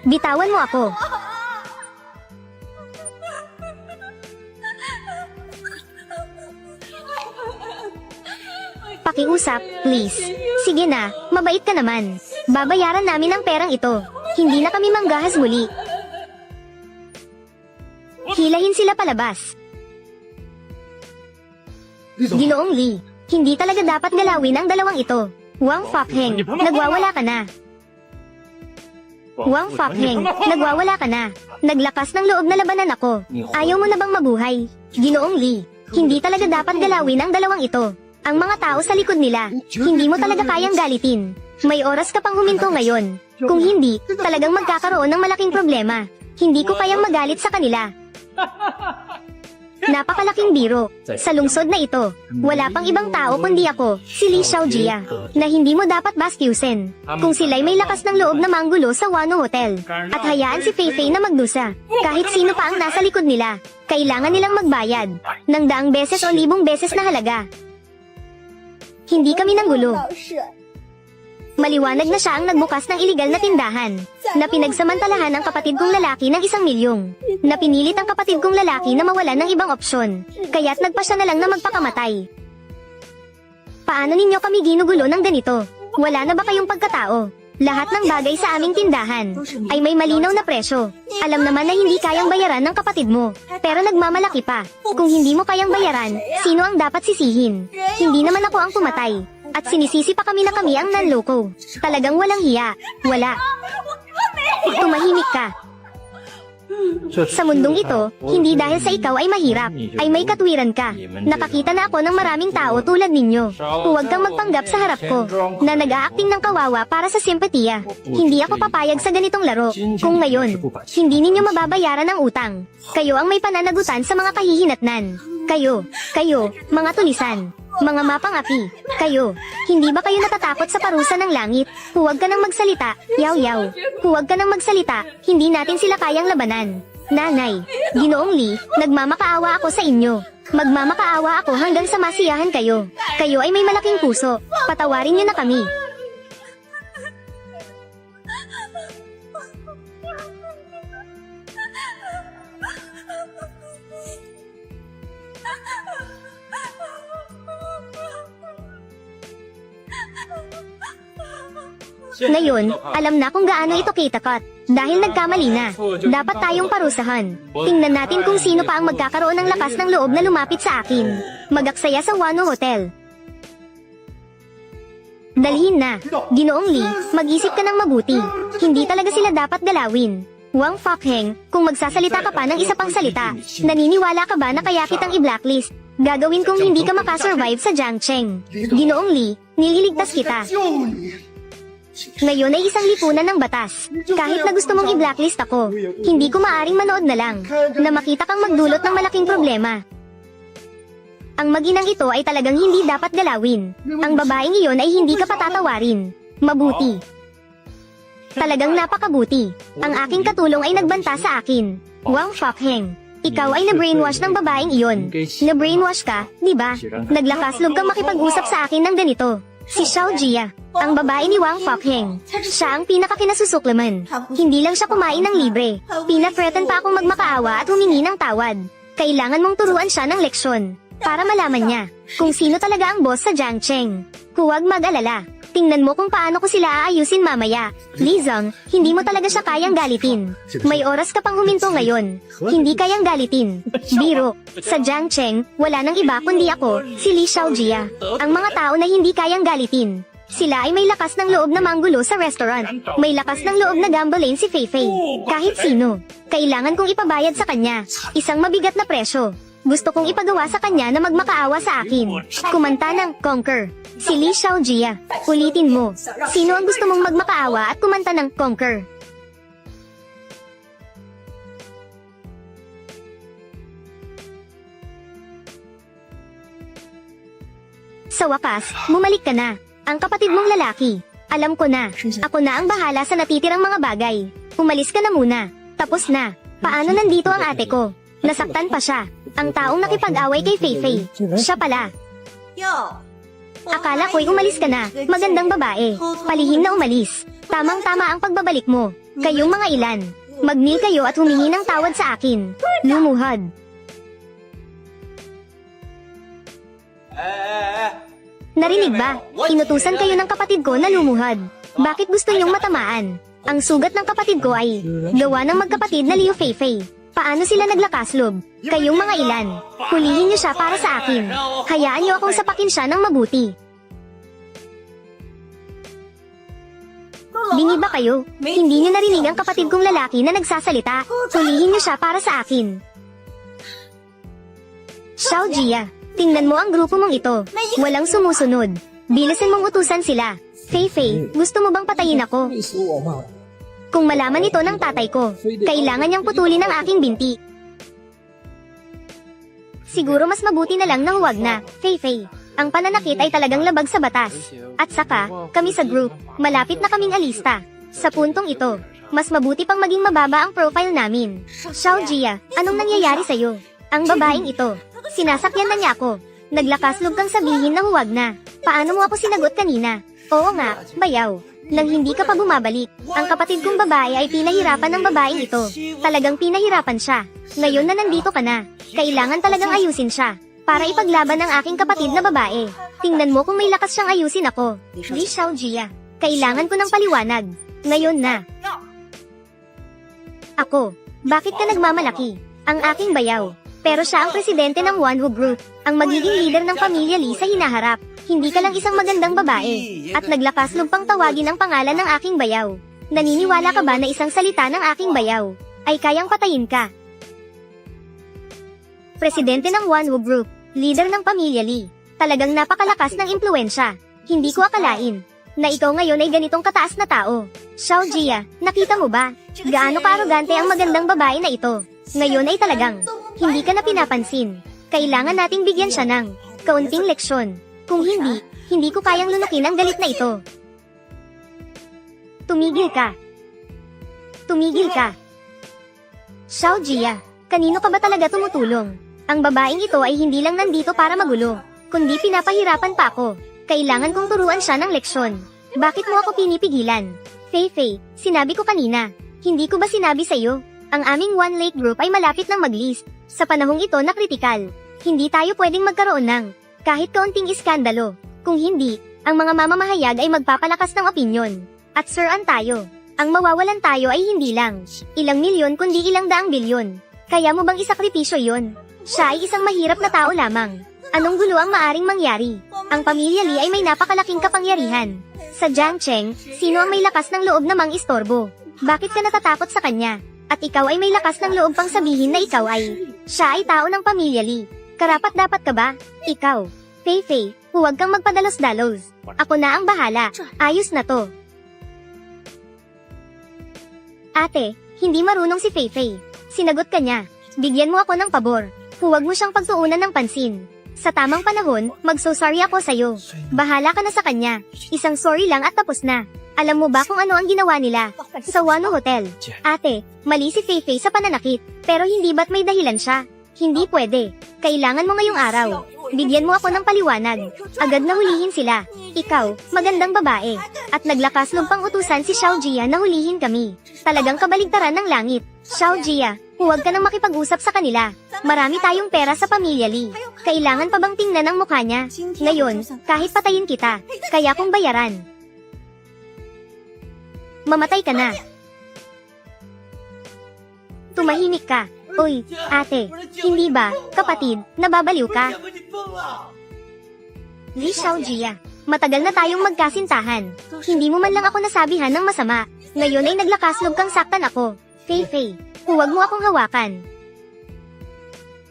A: Bitawan mo ako. Pakiusap, please. Sige na, mabait ka naman. Babayaran namin ang perang ito. Hindi na kami manggahas muli. Hilahin sila palabas. Ginoong Lee, hindi talaga dapat galawin ang dalawang ito. Wang Fokheng, nagwawala ka na. Wang Fokheng, nagwawala ka na. Naglakas ng loob na labanan ako. Ayaw mo na bang mabuhay? Ginoong Lee, hindi talaga dapat galawin ang dalawang ito. Ang mga tao sa likod nila, hindi mo talaga kayang galitin. May oras ka pang huminto ngayon. Kung hindi, talagang magkakaroon ng malaking problema. Hindi ko kayang magalit sa kanila. Napakalaking biro. Sa lungsod na ito, wala pang ibang tao kundi ako, si Lee Xiao Jia, na hindi mo dapat bastyusin. Kung sila'y may lakas ng loob na manggulo sa Wano Hotel, at hayaan si Feifei na magdusa. Kahit sino pa ang nasa likod nila, kailangan nilang magbayad ng daang beses o libong beses na halaga. Hindi kami nanggulo. Maliwanag na siya ang nagbukas ng iligal na tindahan, na pinagsamantalahan ang kapatid kong lalaki ng 1 milyong, na pinilit ang kapatid kong lalaki na mawalan ng ibang opsyon, kaya't nagpa siya na lang na magpakamatay. Paano ninyo kami ginugulo ng ganito? Wala na ba kayong pagkatao? Lahat ng bagay sa aming tindahan ay may malinaw na presyo. Alam naman na hindi kayang bayaran ng kapatid mo, pero nagmamalaki pa. Kung hindi mo kayang bayaran, sino ang dapat sisihin? Hindi naman ako ang pumatay. At sinisisi pa kami na kami ang nanloko. Talagang walang hiya. Wala. Tumahimik ka. Sa mundong ito, hindi dahil sa ikaw ay mahirap, ay may katwiran ka. Nakakita na ako ng maraming tao tulad ninyo. Huwag kang magpanggap sa harap ko, na nag-a-acting ng kawawa para sa simpatiya. Hindi ako papayag sa ganitong laro. Kung ngayon, hindi ninyo mababayaran ang utang, kayo ang may pananagutan sa mga kahihinatnan. Kayo, mga tulisan, mga mapangapi, kayo, hindi ba kayo natatakot sa parusa ng langit? Huwag ka nang magsalita, yaw. Huwag ka nang magsalita, hindi natin sila kayang labanan. Nanay, Ginoong Lee, nagmamakaawa ako sa inyo. Magmamakaawa ako hanggang sa masiyahan kayo. Kayo ay may malaking puso, patawarin niyo na kami. Ngayon, alam na kung gaano ito kitakot. Dahil nagkamali na. Dapat tayong parusahan. Tingnan natin kung sino pa ang magkakaroon ng lakas ng loob na lumapit sa akin. Mag-aksaya sa Wano Hotel. Dalhin na. Ginoong Lee, mag-isip ka ng mabuti. Hindi talaga sila dapat galawin. Wang Fokheng, kung magsasalita ka pa ng isa pang salita, naniniwala ka ba na kaya kitang i-blacklist? Gagawin kong hindi ka makasurvive sa Jiangcheng. Ginoong Lee, nililigtas kita. Ngayon ay isang lipunan ng batas. Kahit na gusto mong i-blacklist ako, hindi ko maaring manood na lang, na makita kang magdulot ng malaking problema. Ang mag-inang ito ay talagang hindi dapat galawin. Ang babaeng iyon ay hindi ka patatawarin. Mabuti. Talagang napakabuti. Ang aking katulong ay nagbanta sa akin. Wang Fokheng, ikaw ay na-brainwash ng babaeng iyon. Na-brainwash ka, di ba? Naglakas-loob kang makipag-usap sa akin ng ganito. Si Xiao Jia, ang babae ni Wang Fokheng. Siya ang pinakakinasusuklaman. Hindi lang siya kumain ng libre. Pina-threaten pa akong magmakaawa at humingi ng tawad. Kailangan mong turuan siya ng leksyon, para malaman niya, kung sino talaga ang boss sa Jiangcheng. Huwag mag-alala. Tingnan mo kung paano ko sila aayusin mamaya. Li Zong, hindi mo talaga siya kayang galitin. May oras ka pang huminto ngayon. Hindi kayang galitin. Biro, sa Jiangcheng, wala nang iba kundi ako, si Li Xiaojia. Ang mga tao na hindi kayang galitin. Sila ay may lakas ng loob na manggulo sa restaurant. May lakas ng loob na gambling si Fei Fei. Kahit sino. Kailangan kong ipabayad sa kanya. Isang mabigat na presyo. Gusto kong ipagawa sa kanya na magmakaawa sa akin. Kumanta ng Conquer. Si Li Xiaojia. Ulitin mo. Sino ang gusto mong magmakaawa at kumanta ng Conquer? Sa wakas, bumalik ka na. Ang kapatid mong lalaki. Alam ko na. Ako na ang bahala sa natitirang mga bagay. Umalis ka na muna. Tapos na. Paano nandito ang ate ko? Nasaktan pa siya. Ang taong nakipag-away kay Fei Fei. Siya pala. Akala ko'y umalis ka na. Magandang babae. Palihim na umalis. Tamang-tama ang pagbabalik mo. Kayong mga ilan. Mag-kneel kayo at humingi ng tawad sa akin. Lumuhod. Narinig ba? Inutusan kayo ng kapatid ko na lumuhod. Bakit gusto niyong matamaan? Ang sugat ng kapatid ko ay gawa ng magkapatid na Liu Fei Fei. Paano sila naglakaslob? Kayong mga ilan. Hulihin niyo siya para sa akin. Hayaan niyo akong sapakin siya ng mabuti. Bingi ba kayo? Hindi niyo narinig ang kapatid kong lalaki na nagsasalita. Hulihin niyo siya para sa akin. Xiao Jia, tingnan mo ang grupo mong ito. Walang sumusunod. Bilisan mong utusan sila. Fei Fei, gusto mo bang patayin ako? Kung malaman ito ng tatay ko, kailangan niyang putulin ang aking binti. Siguro mas mabuti na lang na huwag na, Fei Fei. Ang pananakit ay talagang labag sa batas. At saka, kami sa group, malapit na kaming alista. Sa puntong ito, mas mabuti pang maging mababa ang profile namin. Xiao Jia, anong nangyayari sa'yo? Ang babaeng ito, sinasakyan na niya ako. Naglakas-loob kang sabihin na huwag na. Paano mo ako sinagot kanina? Oo nga, bayaw. Nang hindi ka pa bumabalik, ang kapatid kong babae ay pinahirapan ng babaeng ito. Talagang pinahirapan siya. Ngayon na nandito ka na, kailangan talagang ayusin siya, para ipaglaban ng aking kapatid na babae. Tingnan mo kung may lakas siyang ayusin ako. Li Xiaojia, kailangan ko ng paliwanag. Ngayon na. Ako, bakit ka nagmamalaki? Ang aking bayaw. Pero siya ang presidente ng Wanhu Group, ang magiging leader ng pamilya Lee sa hinaharap. Hindi ka lang isang magandang babae, at naglakas-loob pang tawagin ang pangalan ng aking bayaw. Naniniwala ka ba na isang salita ng aking bayaw ay kayang patayin ka. Presidente ng Wanwu Group, leader ng pamilya Lee. Talagang napakalakas ng impluensya. Hindi ko akalain na ikaw ngayon ay ganitong kataas na tao. Xiao Jia, nakita mo ba? Gaano ka-arogante ang magandang babae na ito. Ngayon ay talagang hindi ka na pinapansin. Kailangan nating bigyan siya ng kaunting leksyon. Kung hindi ko kayang lunukin ang galit na ito. Tumigil ka. Tumigil ka. Xiao Jia, kanino ka ba talaga tumutulong? Ang babaeng ito ay hindi lang nandito para magulo, kundi pinapahirapan pa ako. Kailangan kong turuan siya ng leksyon. Bakit mo ako pinipigilan? Fei Fei, sinabi ko kanina. Hindi ko ba sinabi sa iyo? Ang aming One Lake Group ay malapit ng mag-list. Sa panahong ito na kritikal, hindi tayo pwedeng magkaroon ng kahit kaunting iskandalo. Kung hindi, ang mga mamamahayag ay magpapalakas ng opinyon. At siraan tayo. Ang mawawalan tayo ay hindi lang ilang milyon kundi ilang daang bilyon. Kaya mo bang isakripisyo yon? Siya ay isang mahirap na tao lamang. Anong gulo ang maaring mangyari? Ang pamilya Lee ay may napakalaking kapangyarihan. Sa Jiangcheng, sino ang may lakas ng loob na mang-istorbo? Bakit ka natatakot sa kanya? At ikaw ay may lakas ng loob pang sabihin na ikaw siya ay tao ng pamilya Lee. Karapat-dapat ka ba? Ikaw. Fei Fei, huwag kang magpadalos-dalos. Ako na ang bahala. Ayos na to. Ate, hindi marunong si Fei Fei. Sinagot ka niya. Bigyan mo ako ng pabor. Huwag mo siyang pagtuunan ng pansin. Sa tamang panahon, mag-so-sorry ako sa'yo. Bahala ka na sa kanya. Isang sorry lang at tapos na. Alam mo ba kung ano ang ginawa nila sa Wano Hotel? Ate, mali si Fei Fei sa pananakit. Pero hindi ba't may dahilan siya? Hindi pwede. Kailangan mo ngayong araw. Bigyan mo ako ng paliwanag. Agad na hulihin sila. Ikaw, magandang babae. At naglakas loob pang utusan si Xiao Jia na hulihin kami. Talagang kabaligtaran ng langit. Xiao Jia, huwag ka nang makipag-usap sa kanila. Marami tayong pera sa pamilya Lee. Kailangan pa bang tingnan ang mukha niya? Ngayon, kahit patayin kita, kaya kong bayaran. Mamatay ka na. Tumahimik ka. Uy, ate, hindi ba, kapatid, nababaliw ka? Lee Xiao Jia, matagal na tayong magkasintahan. Hindi mo man lang ako nasabihan ng masama. Ngayon ay naglakas loob kang saktan ako. Fei Fei, huwag mo akong hawakan.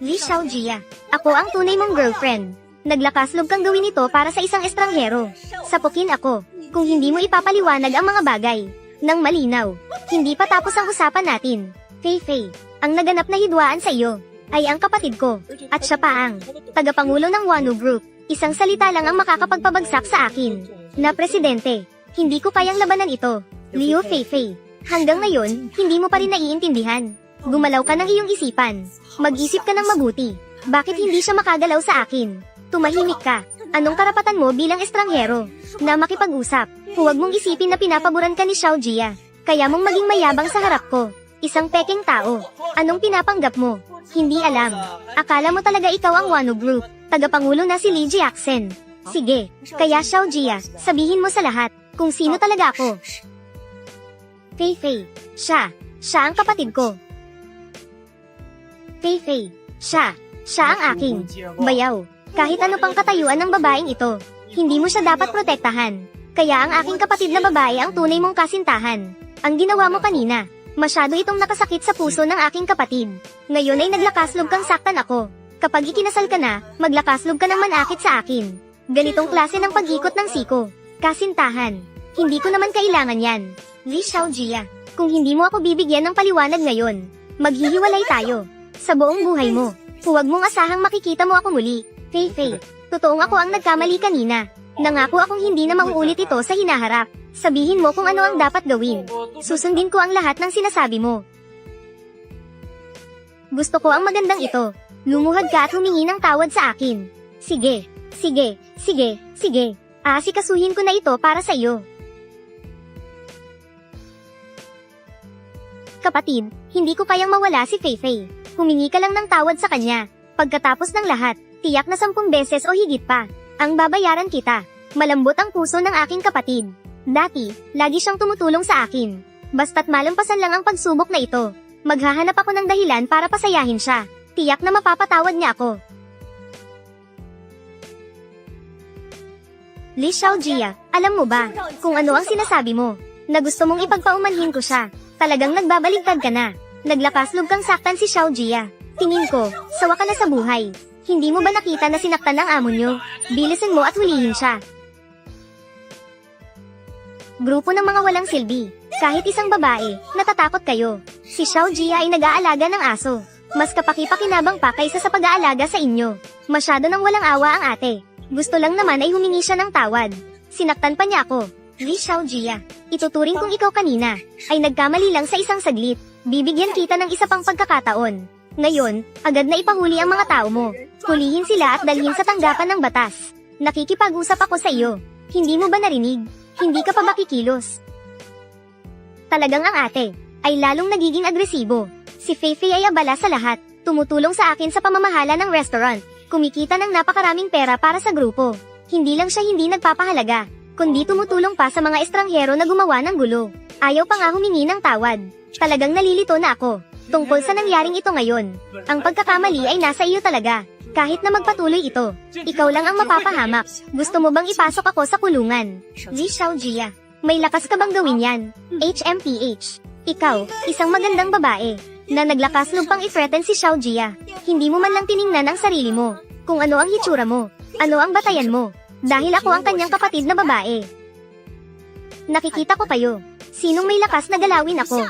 A: Lee Xiao Jia, ako ang tunay mong girlfriend. Naglakas loob kang gawin ito para sa isang estranghero. Sapukin ako, kung hindi mo ipapaliwanag ang mga bagay nang malinaw. Hindi pa tapos ang usapan natin. Fei Fei, ang naganap na hidwaan sa iyo ay ang kapatid ko, at siya pa ang tagapangulo ng Wano Group. Isang salita lang ang makakapagpabagsak sa akin na presidente. Hindi ko kayang labanan ito. Liu Fei Fei, hanggang ngayon, hindi mo pa rin naiintindihan. Gumalaw ka ng iyong isipan. Mag-isip ka ng mabuti. Bakit hindi siya makagalaw sa akin? Tumahimik ka. Anong karapatan mo bilang estranghero na makipag-usap? Huwag mong isipin na pinapaboran ka ni Xiao Jia. Kaya mong maging mayabang sa harap ko. Isang peking tao. Anong pinapanggap mo? Hindi alam. Akala mo talaga ikaw ang Wano Group. Tagapangulo na si Lee Jiaxen. Sige, kaya Xiao Jia, sabihin mo sa lahat kung sino talaga ako. Fei Fei, siya ang kapatid ko. Fei Fei, siya ang aking bayaw. Kahit ano pang katayuan ng babaeng ito, hindi mo siya dapat protektahan. Kaya ang aking kapatid na babae ang tunay mong kasintahan. Ang ginawa mo kanina, masyado itong nakasakit sa puso ng aking kapatid. Ngayon ay naglakaslog kang saktan ako. Kapag ikinasal ka na, maglakaslog ka ng manakit sa akin. Ganitong klase ng pag-ikot ng siko. Kasintahan. Hindi ko naman kailangan yan. Lee Xiao Jia, kung hindi mo ako bibigyan ng paliwanag ngayon, maghihiwalay tayo. Sa buong buhay mo, huwag mong asahang makikita mo ako muli. Fei Fei, totoong ako ang nagkamali kanina. Nangako akong hindi na mauulit ito sa hinaharap. Sabihin mo kung ano ang dapat gawin. Susundin ko ang lahat ng sinasabi mo. Gusto ko ang magandang ito. Lumuhad ka at humingi ng tawad sa akin. Sige. Aasikasuhin ko na ito para sa iyo. Kapatid, hindi ko kayang mawala si Fei Fei. Humingi ka lang ng tawad sa kanya. Pagkatapos ng lahat, tiyak na 10 beses o higit pa ang babayaran kita. Malambot ang puso ng aking kapatid. Dati, lagi siyang tumutulong sa akin. Basta't malampasan lang ang pagsubok na ito, maghahanap ako ng dahilan para pasayahin siya. Tiyak na mapapatawad niya ako. Lee Xiao Jia, alam mo ba kung ano ang sinasabi mo? Na gusto mong ipagpaumanhin ko siya. Talagang nagbabaligtad ka na. Naglakaslog kang saktan si Xiao Jia. Tingin ko, sawa ka na sa buhay. Hindi mo ba nakita na sinaktan ng amo nyo? Bilisan mo at hulihin siya. Grupo ng mga walang silbi. Kahit isang babae, natatakot kayo. Si Xiao Jia ay nag-aalaga ng aso. Mas kapaki-pakinabang pa kaysa sa pag-aalaga sa inyo. Masyado nang walang awa ang ate. Gusto lang naman ay humingi siya ng tawad. Sinaktan pa niya ako. Li Xiao Jia, ituturing kong ikaw kanina, ay nagkamali lang sa isang saglit. Bibigyan kita ng isa pang pagkakataon. Ngayon, agad na ipahuli ang mga tao mo. Hulihin sila at dalhin sa tanggapan ng batas. Nakikipag-usap ako sa iyo. Hindi mo ba narinig? Hindi ka pa makikilos. Talagang ang ate, ay lalong nagiging agresibo. Si Feifei ay abala sa lahat. Tumutulong sa akin sa pamamahala ng restaurant. Kumikita ng napakaraming pera para sa grupo. Hindi lang siya hindi nagpapahalaga, kundi tumutulong pa sa mga estranghero na gumawa ng gulo. Ayaw pa nga humingi ng tawad. Talagang nalilito na ako. Tungkol sa nangyaring ito ngayon. Ang pagkakamali ay nasa iyo talaga. Kahit na magpatuloy ito, ikaw lang ang mapapahamak. Gusto mo bang ipasok ako sa kulungan? Li Xiao Jia, may lakas ka bang gawin yan? HMPH. Ikaw, isang magandang babae, na naglakaslog pang i-threaten si Xiao Jia. Hindi mo man lang tiningnan ang sarili mo. Kung ano ang hitsura mo. Ano ang batayan mo. Dahil ako ang kanyang kapatid na babae. Nakikita ko kayo. Sinong may lakas na galawin ako?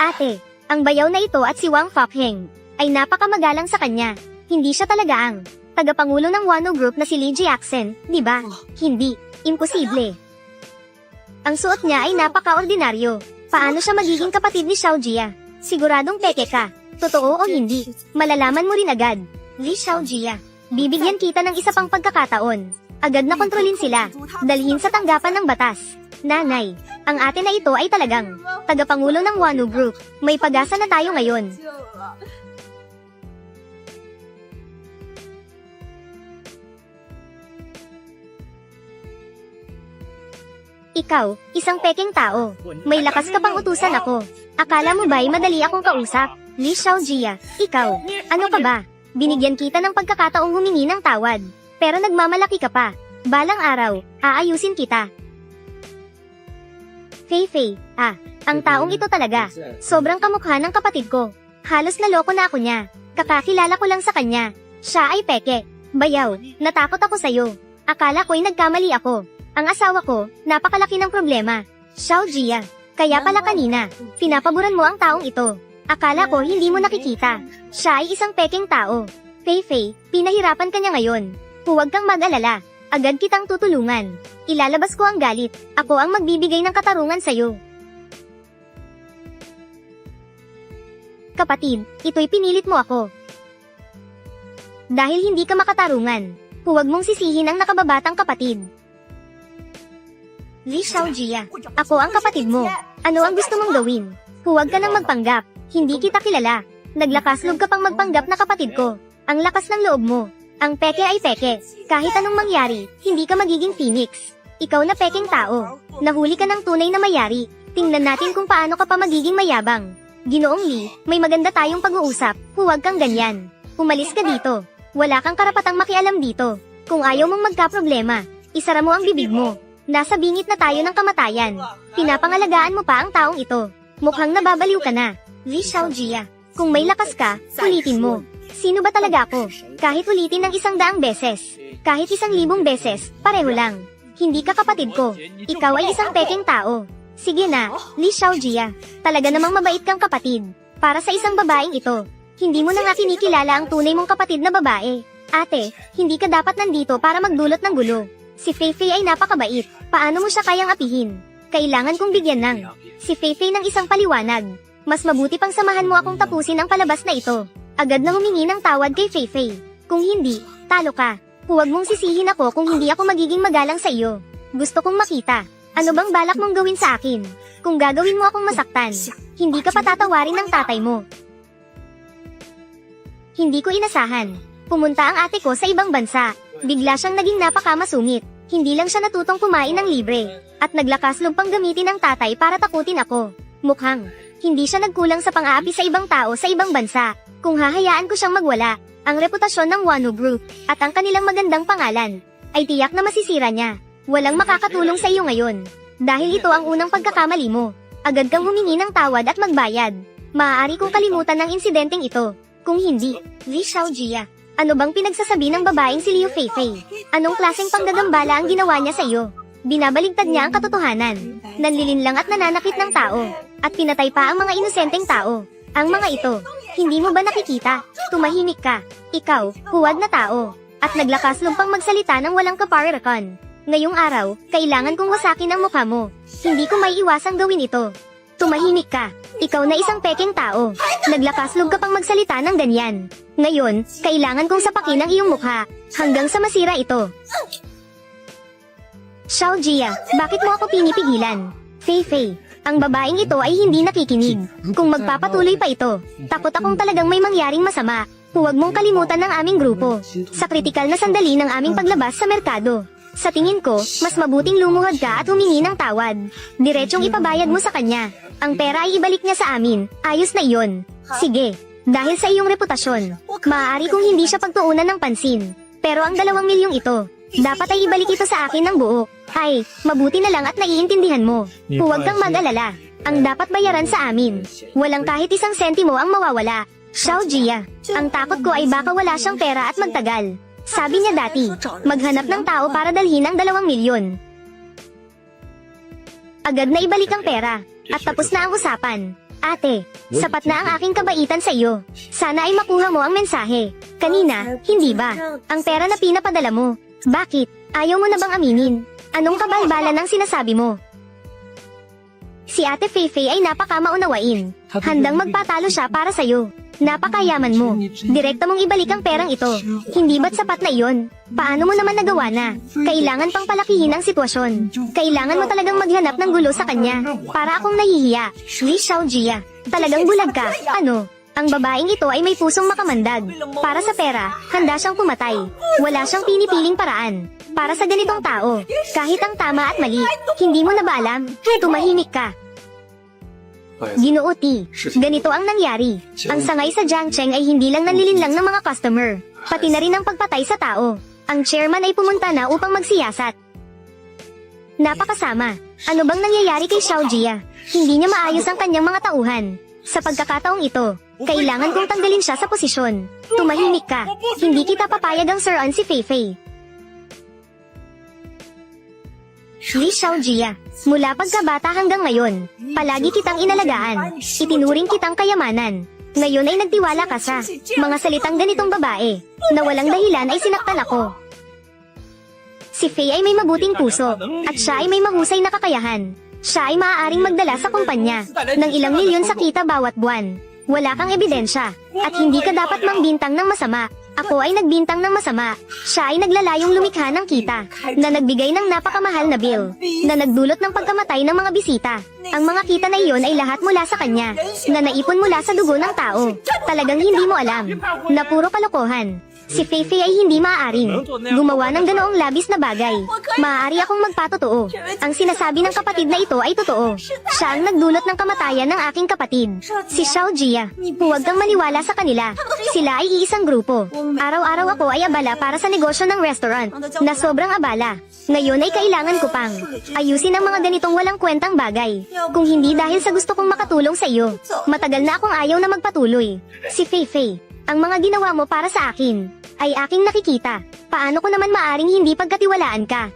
A: Ate, ang bayaw na ito at si Wang Fokheng ay napakamagalang sa kanya. Hindi siya talaga ang tagapangulo ng Wano Group na si Li Jiaxen, di ba? Hindi. Imposible. Ang suot niya ay napaka-ordinaryo. Paano siya magiging kapatid ni Xiao Jia? Siguradong peke ka. Totoo o hindi, malalaman mo rin agad. Li Xiao Jia, bibigyan kita ng isa pang pagkakataon. Agad na kontrolin sila. Dalhin sa tanggapan ng batas. Nanay, ang ate na ito ay talagang tagapangulo ng Wano Group. May pag-asa na tayo ngayon. Ikaw, isang peking tao. May lakas ka pang utusan ako. Akala mo ba'y madali akong kausap? Li Xiao Jia, ikaw, ano ka ba? Binigyan kita ng pagkakataong humingi ng tawad. Pero nagmamalaki ka pa. Balang araw, aayusin kita. Feifei, ang taong ito talaga. Sobrang kamukha ng kapatid ko. Halos naloko na ako niya. Kakakilala ko lang sa kanya. Siya ay peke. Bayaw, natakot ako sa'yo. Akala ko'y nagkamali ako. Ang asawa ko, napakalaki ng problema. Xiao Jia, kaya pala kanina, pinapaboran mo ang taong ito. Akala ko hindi mo nakikita. Siya ay isang peking tao. Feifei, pinahirapan ka niya ngayon. Huwag kang mag-alala. Agad kitang tutulungan. Ilalabas ko ang galit. Ako ang magbibigay ng katarungan sa'yo. Kapatid, ito'y pinilit mo ako. Dahil hindi ka makatarungan, huwag mong sisihin ang nakababatang kapatid. Li Xiao Jia, ako ang kapatid mo. Ano ang gusto mong gawin? Huwag ka nang magpanggap. Hindi kita kilala. Naglakaslog ka pang magpanggap na kapatid ko. Ang lakas ng loob mo. Ang peke ay peke. Kahit anong mangyari, hindi ka magiging phoenix. Ikaw na peking tao. Nahuli ka ng tunay na mayari. Tingnan natin kung paano ka pa magiging mayabang. Ginoong Li, may maganda tayong pag-uusap. Huwag kang ganyan. Umalis ka dito. Wala kang karapatang makialam dito. Kung ayaw mong magka-problema, isara mo ang bibig mo. Nasa bingit na tayo ng kamatayan. Pinapangalagaan mo pa ang taong ito. Mukhang nababaliw ka na. Li Xiao Jia, kung may lakas ka, ulitin mo. Sino ba talaga ako? Kahit ulitin ng 100 beses. Kahit 1,000 beses, pareho lang. Hindi ka kapatid ko. Ikaw ay isang peking tao. Sige na, Li Xiao Jia. Talaga namang mabait kang kapatid. Para sa isang babaeng ito. Hindi mo na nga kinikilala ang tunay mong kapatid na babae. Ate, hindi ka dapat nandito para magdulot ng gulo. Si Feifei ay napakabait. Paano mo siya kayang apihin? Kailangan kong bigyan ng si Feifei ng isang paliwanag. Mas mabuti pang samahan mo akong tapusin ang palabas na ito. Agad na humingi ng tawad kay Feifei. Kung hindi, talo ka. Huwag mong sisihin ako kung hindi ako magiging magalang sa iyo. Gusto kong makita. Ano bang balak mong gawin sa akin? Kung gagawin mo akong masaktan, hindi ka patatawarin ng tatay mo. Hindi ko inasahan. Pumunta ang ate ko sa ibang bansa. Bigla siyang naging napakamasungit. Hindi lang siya natutong kumain ng libre. At naglakaslog pang gamitin ng tatay para takutin ako. Mukhang hindi siya nagkulang sa pang-aapi sa ibang tao sa ibang bansa. Kung hahayaan ko siyang magwala, ang reputasyon ng Wano Group, at ang kanilang magandang pangalan, ay tiyak na masisira niya. Walang makakatulong sa iyo ngayon. Dahil ito ang unang pagkakamali mo. Agad kang humingi ng tawad at magbayad. Maaari kong kalimutan ng insidenteng ito. Kung hindi, Li Xiaojia, ano bang pinagsasabi ng babaeng si Liu Feifei? Anong klaseng panggagambala ang ginawa niya sa iyo? Binabaligtad niya ang katotohanan. Nanlilinlang at nananakit ng tao. At pinatay pa ang mga inosenteng tao. Ang mga ito, hindi mo ba nakikita? Tumahimik ka. Ikaw, huwad na tao. At naglakas lumpang magsalita ng walang kaparirakan. Ngayong araw, kailangan kong wasakin ang mukha mo. Hindi ko may iwasang gawin ito. Tumahimik ka. Ikaw na isang pekeng tao. Naglakas loob ka pang magsalita ng ganyan. Ngayon, kailangan kong sapakin ang iyong mukha. Hanggang sa masira ito. Xiaojia, bakit mo ako pinipigilan? Feifei, ang babaeng ito ay hindi nakikinig. Kung magpapatuloy pa ito, takot akong talagang may mangyaring masama. Huwag mong kalimutan ng aming grupo. Sa kritikal na sandali ng aming paglabas sa merkado. Sa tingin ko, mas mabuting lumuhod ka at humingi ng tawad. Diretsong ipabayad mo sa kanya. Ang pera ay ibalik niya sa amin. Ayos na iyon. Sige, dahil sa iyong reputasyon, maaari kong hindi siya pagtuunan ng pansin. Pero ang 2 milyong ito, dapat ay ibalik ito sa akin ng buo. Ay, mabuti na lang at naiintindihan mo. Huwag kang mag-alala. Ang dapat bayaran sa amin. Walang kahit isang sentimo ang mawawala. Xiaojia, ang takot ko ay baka wala siyang pera at magtagal. Sabi niya dati, maghanap ng tao para dalhin ang 2 milyon. Agad na ibalik ang pera, at tapos na ang usapan. Ate, sapat na ang aking kabaitan sa iyo. Sana ay makuha mo ang mensahe. Kanina, hindi ba? Ang pera na pinapadala mo. Bakit? Ayaw mo na bang aminin? Anong kabalbalan ang sinasabi mo? Si Ate Feifei ay napakamaunawain. Handang magpatalo siya para sa'yo. Napakayaman mo. Direkta mong ibalik ang perang ito. Hindi ba't sapat na iyon? Paano mo naman nagawa na? Kailangan pang palakihin ang sitwasyon. Kailangan mo talagang maghanap ng gulo sa kanya. Para akong nahihiya. Li Xiaojia, talagang bulag ka. Ano? Ang babaeng ito ay may pusong makamandag. Para sa pera, handa siyang pumatay. Wala siyang pinipiling paraan. Para sa ganitong tao, kahit ang tama at mali, hindi mo na ba alam? Tumahimik ka. Ginoo Ti, ganito ang nangyari. Ang sangay sa Jiangcheng ay hindi lang nanlilinlang ng mga customer, pati na rin ang pagpatay sa tao. Ang chairman ay pumunta na upang magsiyasat. Napakasama. Ano bang nangyayari kay Xiaojia? Hindi niya maayos ang kanyang mga tauhan. Sa pagkakataong ito, kailangan kong tanggalin siya sa posisyon. Tumahimik ka. Hindi kita papayag ang Sir si Feifei. Li Xiaojia, mula pagkabata hanggang ngayon, palagi kitang inalagaan, itinuring kitang kayamanan. Ngayon ay nagtiwala ka sa mga salitang ganitong babae, na walang dahilan ay sinaktan ako. Si Fei ay may mabuting puso, at siya ay may mahusay na kakayahan. Siya ay maaaring magdala sa kumpanya ng ilang milyon sa kita bawat buwan. Wala kang ebidensya, at hindi ka dapat mangbintang ng masama. Ako ay nagbintang ng masama. Siya ay naglalayong lumikha ng kita, na nagbigay ng napakamahal na bill, na nagdulot ng pagkamatay ng mga bisita. Ang mga kita na iyon ay lahat mula sa kanya, na naipon mula sa dugo ng tao. Talagang hindi mo alam, na puro kalokohan. Si Feifei ay hindi maaaring gumawa ng ganoong labis na bagay. Maaari akong magpatotoo. Ang sinasabi ng kapatid na ito ay totoo. Siya ang nagdulot ng kamatayan ng aking kapatid, si Xiaojia. Huwag kang maniwala sa kanila. Sila ay iisang grupo. Araw-araw ako ay abala para sa negosyo ng restaurant, na sobrang abala. Ngayon ay kailangan ko pang ayusin ang mga ganitong walang kwentang bagay. Kung hindi dahil sa gusto kong makatulong sa iyo, matagal na akong ayaw na magpatuloy. Si Feifei, ang mga ginawa mo para sa akin ay aking nakikita. Paano ko naman maaring hindi pagkatiwalaan ka?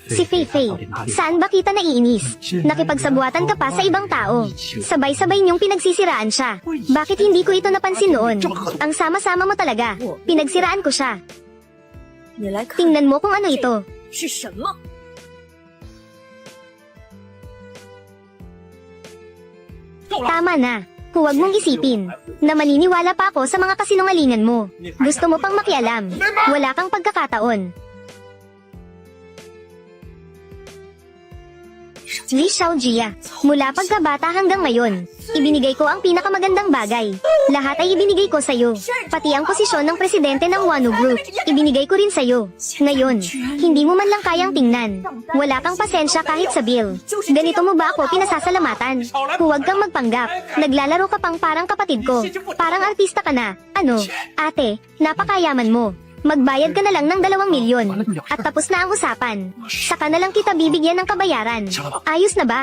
A: Si Feifei, saan ba kita naiinis? Nakipagsabuatan ka pa sa ibang tao. Sabay-sabay niyong pinagsisiraan siya. Bakit hindi ko ito napansin noon? Ang sama-sama mo talaga. Pinagsiraan ko siya. Tingnan mo kung ano ito. Tama na. Huwag mong isipin na maniniwala pa ako sa mga kasinungalingan mo. Gusto mo pang makialam. Wala kang pagkakataon. Li Xiaojia, mula pagkabata hanggang ngayon, ibinigay ko ang pinakamagandang bagay. Lahat ay ibinigay ko sa'yo. Pati ang posisyon ng presidente ng Wano Group, ibinigay ko rin sa'yo. Ngayon, hindi mo man lang kayang tingnan. Wala kang pasensya kahit sa bill. Ganito mo ba ako pinasasalamatan? Huwag kang magpanggap. Naglalaro ka pang parang kapatid ko. Parang artista ka na. Ano? Ate, napakayaman mo. Magbayad ka na lang ng 2 milyon. At tapos na ang usapan. Saka na lang kita bibigyan ng kabayaran. Ayos na ba?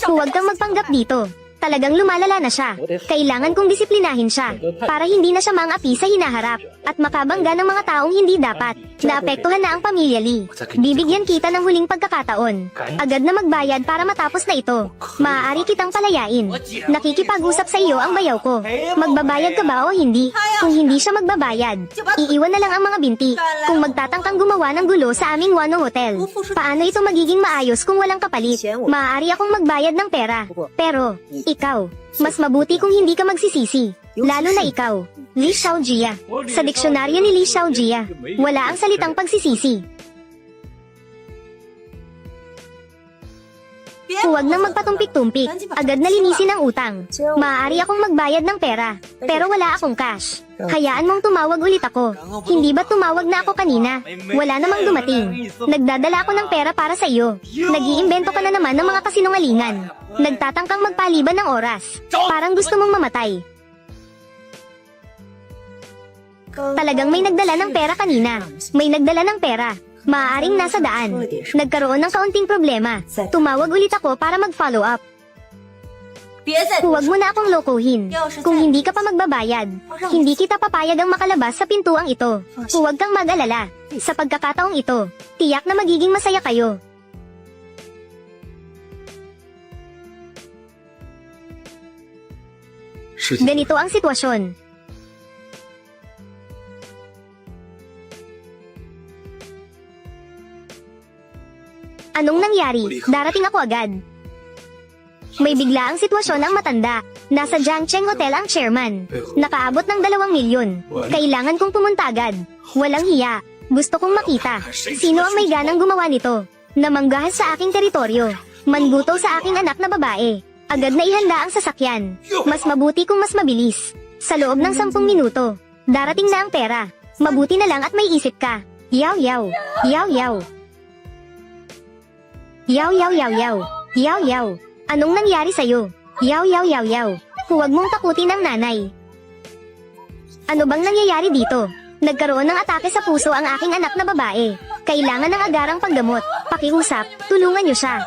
A: Huwag kang magpanggap dito. Talagang lumalala na siya. Kailangan kong disiplinahin siya para hindi na siya mang-api sa hinaharap at makabangga ng mga taong hindi dapat. Naapektuhan na ang pamilya Lee. Bibigyan kita ng huling pagkakataon. Agad na magbayad para matapos na ito. Maaari kitang palayain. Nakikipag-usap sa iyo ang bayaw ko. Magbabayad ka ba o hindi? Kung hindi siya magbabayad, iiwan na lang ang mga binti. Kung magtatangkang gumawa ng gulo sa aming Wano Hotel, paano ito magiging maayos kung walang kapalit? Maaari akong magbayad ng pera. Pero, ikaw, mas mabuti kung hindi ka magsisisi. Lalo na ikaw, Lee Xiaojia. Sa diksyonaryo ni Lee Xiaojia, wala ang salitang pagsisisi. Huwag nang magpatumpik-tumpik. Agad na linisin ang utang. Maaari akong magbayad ng pera, pero wala akong cash. Hayaan mong tumawag ulit ako. Hindi ba tumawag na ako kanina? Wala namang dumating. Nagdadala ako ng pera para sa iyo. Nag-iimbento ka na naman ng mga kasinungalingan. Nagtatangkang magpaliban ng oras. Parang gusto mong mamatay. Talagang may nagdala ng pera kanina. May nagdala ng pera. Maaaring nasa daan. Nagkaroon ng kaunting problema. Tumawag ulit ako para mag-follow up. Huwag mo na akong lokohin. Kung hindi ka pa magbabayad, hindi kita papayag ang makalabas sa pintuang ito. Huwag kang mag-alala. Sa pagkakataong ito, tiyak na magiging masaya kayo. Ganito ang sitwasyon. Anong nangyari? Darating ako agad. May bigla ang sitwasyon ang matanda. Nasa Jiangcheng Hotel ang chairman. Nakaabot ng 2 milyon. Kailangan kong pumunta agad. Walang hiya. Gusto kong makita. Sino ang may ganang gumawa nito? Namanggahas sa aking teritoryo. Manguto sa aking anak na babae. Agad na ihanda ang sasakyan. Mas mabuti kung mas mabilis. Sa loob ng 10 minuto, darating na ang pera. Mabuti na lang at may isip ka. Yaw yaw. Yaw yaw. Yaw yaw yaw yaw. Yaw yaw. Anong nangyari sa'yo? Yaw yaw yaw yaw. Huwag mong takutin ang nanay. Ano bang nangyayari dito? Nagkaroon ng atake sa puso ang aking anak na babae. Kailangan ng agarang paggamot. Pakiusap, tulungan niyo siya.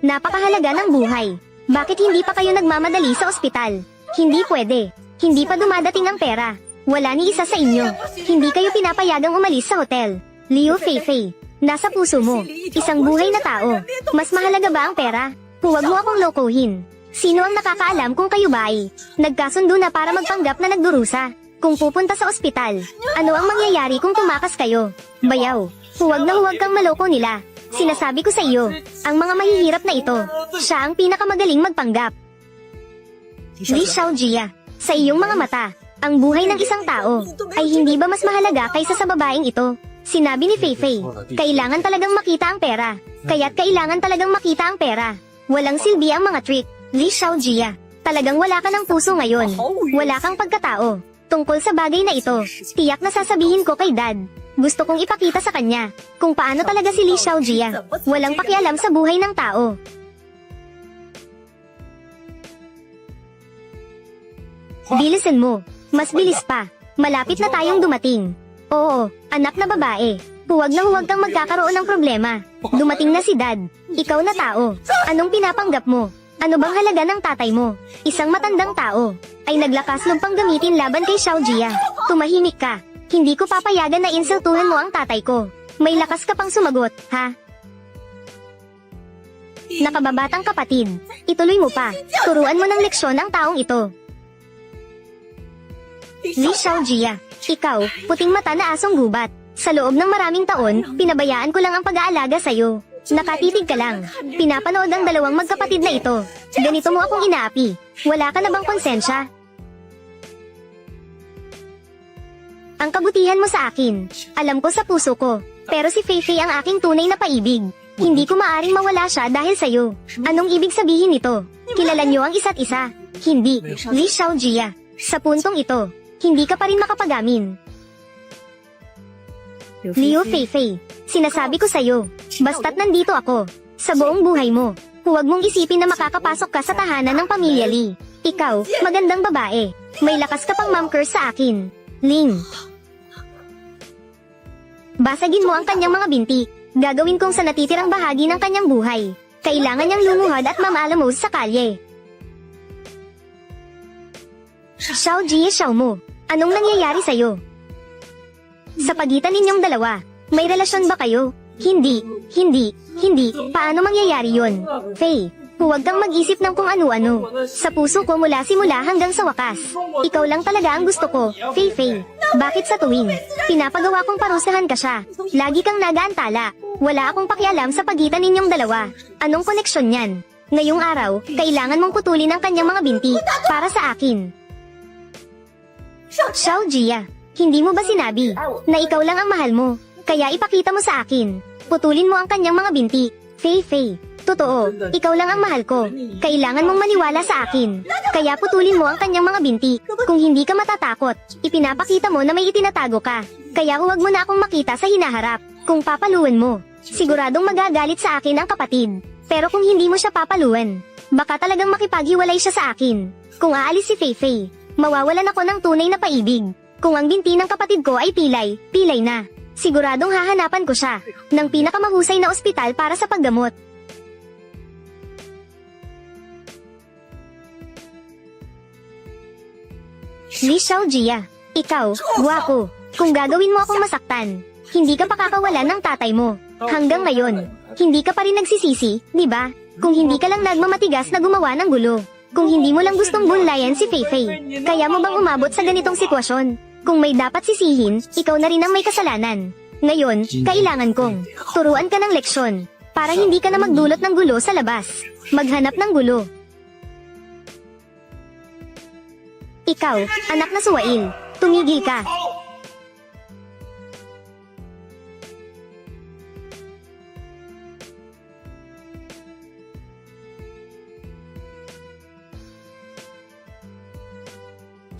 A: Napakahalaga ng buhay. Bakit hindi pa kayo nagmamadali sa ospital? Hindi pwede. Hindi pa dumadating ang pera. Wala ni isa sa inyo. Hindi kayo pinapayagang umalis sa hotel. Liu Feifei, nasa puso mo. Isang buhay na tao. Mas mahalaga ba ang pera? Huwag mo akong lokohin. Sino ang nakakaalam kung kayo ba ay nagkasundo na para magpanggap na nagdurusa? Kung pupunta sa ospital, ano ang mangyayari kung tumakas kayo? Bayaw, huwag na huwag kang maloko nila. Sinasabi ko sa iyo, ang mga mahihirap na ito, siya ang pinakamagaling magpanggap. Lee Xiaojia, sa iyong mga mata, ang buhay ng isang tao ay hindi ba mas mahalaga kaysa sa babaeng ito? Sinabi ni Feifei, kailangan talagang makita ang pera. Kaya't kailangan talagang makita ang pera. Walang silbi ang mga trick. Lee Xiaojia, talagang wala ka ng puso ngayon. Wala kang pagkatao. Tungkol sa bagay na ito, tiyak na sasabihin ko kay Dad. Gusto kong ipakita sa kanya kung paano talaga si Lee Xiaojia. Walang pakialam sa buhay ng tao. Bilisan mo. Mas bilis pa. Malapit na tayong dumating. Oo, anak na babae. Huwag na huwag kang magkakaroon ng problema. Dumating na si Dad. Ikaw na tao. Anong pinapanggap mo? Ano bang halaga ng tatay mo? Isang matandang tao ay naglakas loob pang gamitin laban kay Xiaojia. Tumahimik ka. Hindi ko papayagan na insultuhan mo ang tatay ko. May lakas ka pang sumagot, ha? Nakababatang kapatid. Ituloy mo pa. Turuan mo ng leksyon ang taong ito. Lee Xiaojia, ikaw, puting mata na asong gubat. Sa loob ng maraming taon, pinabayaan ko lang ang pag-aalaga sa'yo. Nakatitig ka lang. Pinapanood ang 2 magkapatid na ito. Ganito mo akong inaapi. Wala ka na bang konsensya? Ang kabutihan mo sa akin, alam ko sa puso ko. Pero si Feifei ang aking tunay na paibig. Hindi ko maaring mawala siya dahil sa'yo. Anong ibig sabihin nito? Kilala niyo ang isa't isa. Hindi, Lee Xiaojia. Sa puntong ito, hindi ka pa rin makapagamin. Liu Feifei, sinasabi ko sa'yo, basta't nandito ako, sa buong buhay mo, Huwag mong isipin na makakapasok ka sa tahanan ng pamilya Lee. Ikaw, magandang babae. May lakas ka pang mom-curse sa akin. Ling. Basagin mo ang kanyang mga binti. Gagawin kong sa natitirang bahagi ng kanyang buhay. Kailangan niyang lumuhod at mamalamos sa kalye. Xiao Jie Xiao Mo, anong nangyayari sa'yo? Sa pagitan ninyong dalawa, may relasyon ba kayo? Hindi. Paano mangyayari yon? Faye, huwag kang mag-isip ng kung ano-ano. Sa puso ko mula simula hanggang sa wakas. Ikaw lang talaga ang gusto ko, Faye. Bakit sa tuwing pinapagawa kong parusahan ka siya, lagi kang nagaantala? Wala akong pakialam sa pagitan ninyong dalawa. Anong koneksyon yan? Ngayong araw, kailangan mong putulin ang kanyang mga binti, para sa akin. Xiao Jia, hindi mo ba sinabi na ikaw lang ang mahal mo? Kaya ipakita mo sa akin. Putulin mo ang kanyang mga binti. Faye, totoo, ikaw lang ang mahal ko. Kailangan mong maniwala sa akin. Kaya putulin mo ang kanyang mga binti. Kung hindi ka matatakot, ipinapakita mo na may itinatago ka. Kaya huwag mo na akong makita sa hinaharap. Kung papaluin mo, siguradong magagalit sa akin ang kapatid. Pero kung hindi mo siya papaluin, baka talagang makipaghiwalay siya sa akin. Kung aalis si Faye, mawawalan ako ng tunay na paibig. Kung ang binti ng kapatid ko ay pilay na. Siguradong hahanapan ko siya ng pinakamahusay na ospital para sa paggamot. Li Xiaojia, ikaw, guwapo. Kung gagawin mo akong masaktan, hindi ka pakakawalan ng tatay mo. Hanggang ngayon, hindi ka pa rin nagsisisi, di ba? Kung hindi ka lang nagmamatigas na gumawa ng gulo. Kung hindi mo lang gustong bunlayan si Faye, kaya mo bang umabot sa ganitong sitwasyon? Kung may dapat sisihin, ikaw na rin ang may kasalanan. Ngayon, kailangan kong turuan ka ng leksyon para hindi ka na magdulot ng gulo sa labas. Maghanap ng gulo. Ikaw, anak na suwail, tumigil ka.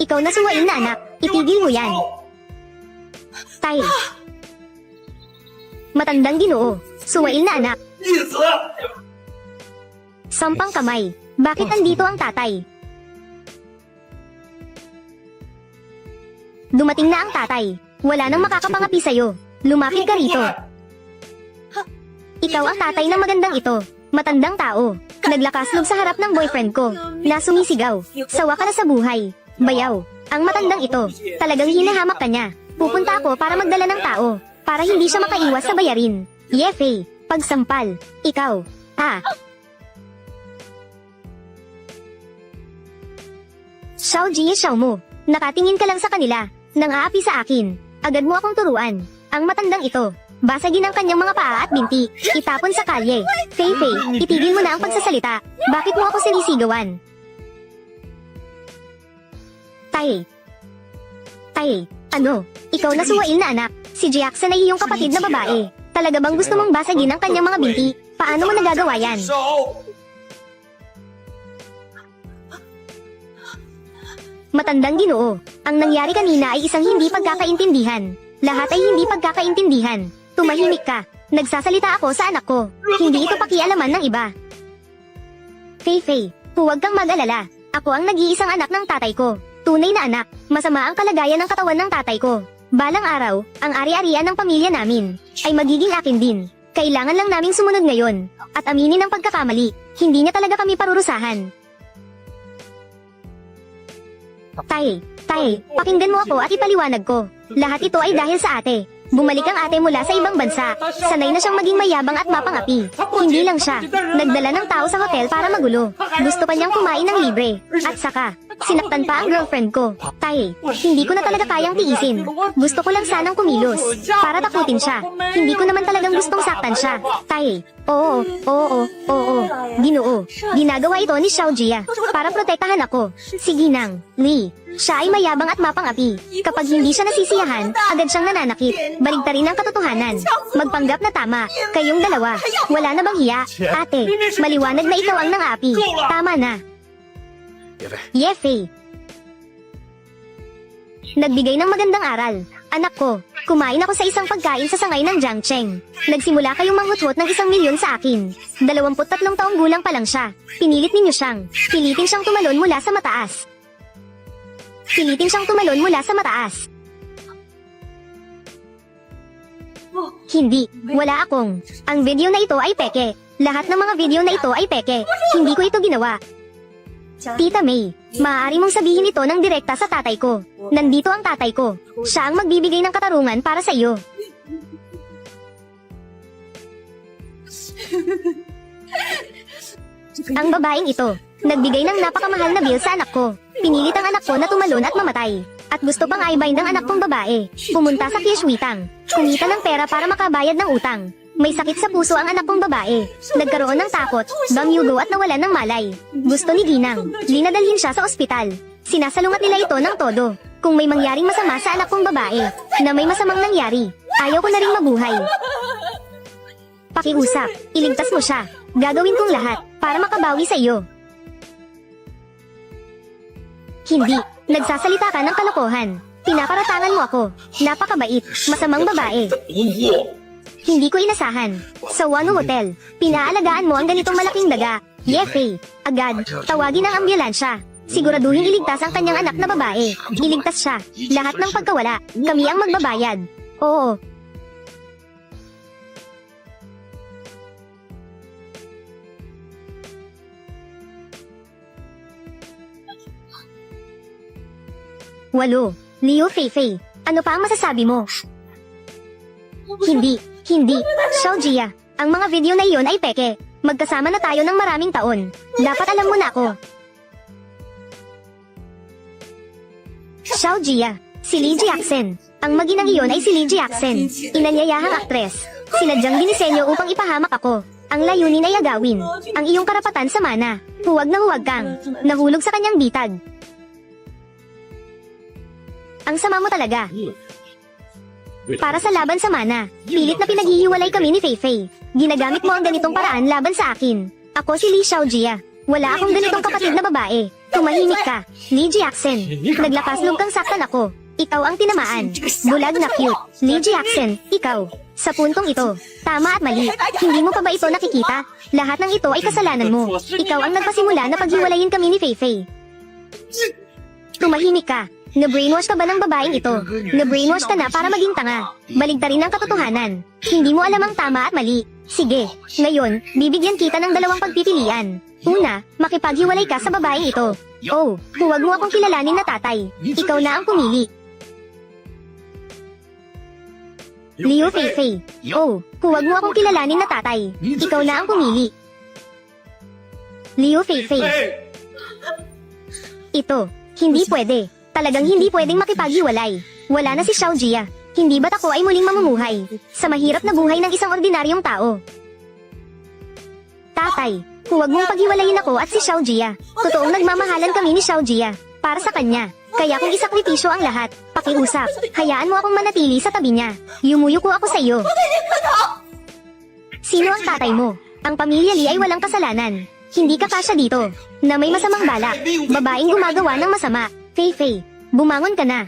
A: Ikaw na suwail na anak, itigil mo yan. Tay. Matandang Ginoo, suwail na anak. Sampang kamay, bakit andito ang tatay? Dumating na ang tatay, wala nang makakapangapi sa'yo. Lumapit ka rito. Ikaw ang tatay ng magandang ito, matandang tao. Naglakaslog sa harap ng boyfriend ko, na sumisigaw. Sawa ka na sa buhay. Bayaw, ang matandang ito, talagang hinahamak ka niya. Pupunta ako para magdala ng tao, para hindi siya makaiwas sa bayarin. Yefe, pagsampal, ikaw, Xiao Jie Xiao Mo, nakatingin ka lang sa kanila, nang aapi sa akin. Agad mo akong turuan, ang matandang ito. Basagin ang kanyang mga paa at binti, itapon sa kalye. Faye, itigil mo na ang pagsasalita. Bakit mo ako sinisigawan? Tay, ano? Ikaw na suwail na anak. Si Jackson ay iyong kapatid na babae. Talaga bang gusto mong basagin ang kanyang mga binti? Paano mo nagagawa yan? Matandang Ginoo, ang nangyari kanina ay isang hindi pagkakaintindihan. Lahat ay hindi pagkakaintindihan. Tumahimik ka. Nagsasalita ako sa anak ko. Hindi ito pakialaman ng iba. Faye, huwag kang mag-alala. Ako ang nag-iisang anak ng tatay ko. Tunay na anak, masama ang kalagayan ng katawan ng tatay ko. Balang araw, ang ari-arian ng pamilya namin ay magiging akin din. Kailangan lang naming sumunod ngayon at aminin ang pagkakamali. Hindi niya talaga kami parurusahan. Tay, pakinggan mo ako at ipaliwanag ko. Lahat ito ay dahil sa ate. Bumalik ang ate mula sa ibang bansa. Sanay na siyang maging mayabang at mapangapi. Hindi lang siya. Nagdala ng tao sa hotel para magulo. Gusto pa niyang kumain ng libre. At saka, sinaktan pa ang girlfriend ko. Tay, hindi ko na talaga kayang tiisin. Gusto ko lang sanang kumilos. Para takutin siya. Hindi ko naman talagang gustong saktan siya. Tay, oo. Ginoo, ginagawa ito ni Xiao Jia para protektahan ako. Si Ginang, Lee. Siya ay mayabang at mapangapi. Kapag hindi siya nasisiyahan, agad siyang nananakit. Baligtarin ang katotohanan. Magpanggap na tama. Kayong dalawa, wala na bang hiya? Ate, maliwanag na ikaw ang nang-api. Tama na. Yefe. Nagbigay ng magandang aral. Anak ko, kumain ako sa isang pagkain sa sangay ng Jiangcheng. Nagsimula kayong manghuthot ng 1,000,000 sa akin. 23 taong gulang pa lang siya. Pinilit ninyo siyang. Pilitin siyang tumalon mula sa mataas. Pilitin siyang tumalon mula sa mataas. Hindi, wala akong. Ang video na ito ay peke. Lahat ng mga video na ito ay peke. Hindi ko ito ginawa. Tita May, maaari mong sabihin ito ng direkta sa tatay ko. Nandito ang tatay ko. Siya ang magbibigay ng katarungan para sa iyo. Ang babaeng ito, nagbigay ng napakamahal na bill sa anak ko. Pinilit ang anak ko na tumalon at mamatay. At gusto pang i-bind ng anak kong babae. Pumunta sa Kishwitang. Kumita ng pera para makabayad ng utang. May sakit sa puso ang anak kong babae. Nagkaroon ng takot, bamyugo at nawalan ng malay. Gusto ni Ginang. Dinadalhin siya sa ospital. Sinasalungat nila ito ng todo. Kung may mangyaring masama sa anak kong babae, na may masamang nangyari, ayaw ko na rin mabuhay. Pakiusap, iligtas mo siya. Gagawin kong lahat, para makabawi sa iyo. Hindi, nagsasalita ka ng kalokohan. Pinaparatangan mo ako. Napakabait, masamang babae. Hindi ko inasahan. Sa Wano Hotel, pinaalagaan mo ang ganitong malaking daga. Yefe, agad, tawagin ang ambulansya. Siguraduhin iligtas ang kanyang anak na babae. Iligtas siya. Lahat ng pagkawala, kami ang magbabayad. Oo. Walo, Liu Feifei, ano pa ang masasabi mo? Hindi. Xiao Jia, ang mga video na iyon ay peke. Magkasama na tayo ng maraming taon. Dapat alam mo na ako. Xiao Jia, si Lee Jiaxen. Ang maginang iyon ay si Lee Jiaxen, inanyayahang aktres. Sinadyang dinisenyo upang ipahamak ako. Ang layunin ay agawin ang iyong karapatan sa mana. Huwag na huwag kang nahulog sa kanyang bitag. Ang sama mo talaga. Para sa laban sa mana, pilit na pinaghihiwalay kami ni Feifei. Ginagamit mo ang ganitong paraan laban sa akin. Ako si Lee Xiaojia. Wala akong ganitong kapatid na babae. Tumahimik ka, Lee Jiaxen. Naglakas-loob kang saktan ako. Ikaw ang tinamaan. Bulag na cute. Lee Jiaxen, ikaw. Sa puntong ito, tama at mali. Hindi mo pa ba ito nakikita? Lahat ng ito ay kasalanan mo. Ikaw ang nagpasimula na paghiwalayin kami ni Feifei. Tumahimik ka. Na-brainwash ka ba ng babaeng ito? Na-brainwash ka na para maging tanga. Baligtarin ang katotohanan. Hindi mo alam ang tama at mali. Sige, ngayon, bibigyan kita ng dalawang pagpipilian. Una, makipaghiwalay ka sa babaeng ito. Oh, huwag mo akong kilalanin na tatay. Ikaw na ang pumili. Liu Feifei. Oh, huwag mo akong kilalanin na tatay. Ikaw na ang pumili. Liu Feifei. Ito, hindi pwede. Talagang hindi pwedeng makipaghiwalay. Wala na si Xiao Jia. Hindi ba't ako ay muling mamumuhay sa mahirap na buhay ng isang ordinaryong tao? Tatay, huwag mong paghiwalayin ako at si Xiao Jia. Totoong nagmamahalan kami ni Xiao Jia para sa kanya. Kaya kung isakripisyo ang lahat, pakiusap, hayaan mo akong manatili sa tabi niya. Yumuyuko ako sa iyo. Sino ang tatay mo? Ang pamilya Lee ay walang kasalanan. Hindi ka kasya dito, na may masamang balak. Babaeng gumagawa ng masama. Feifei, bumangon ka na.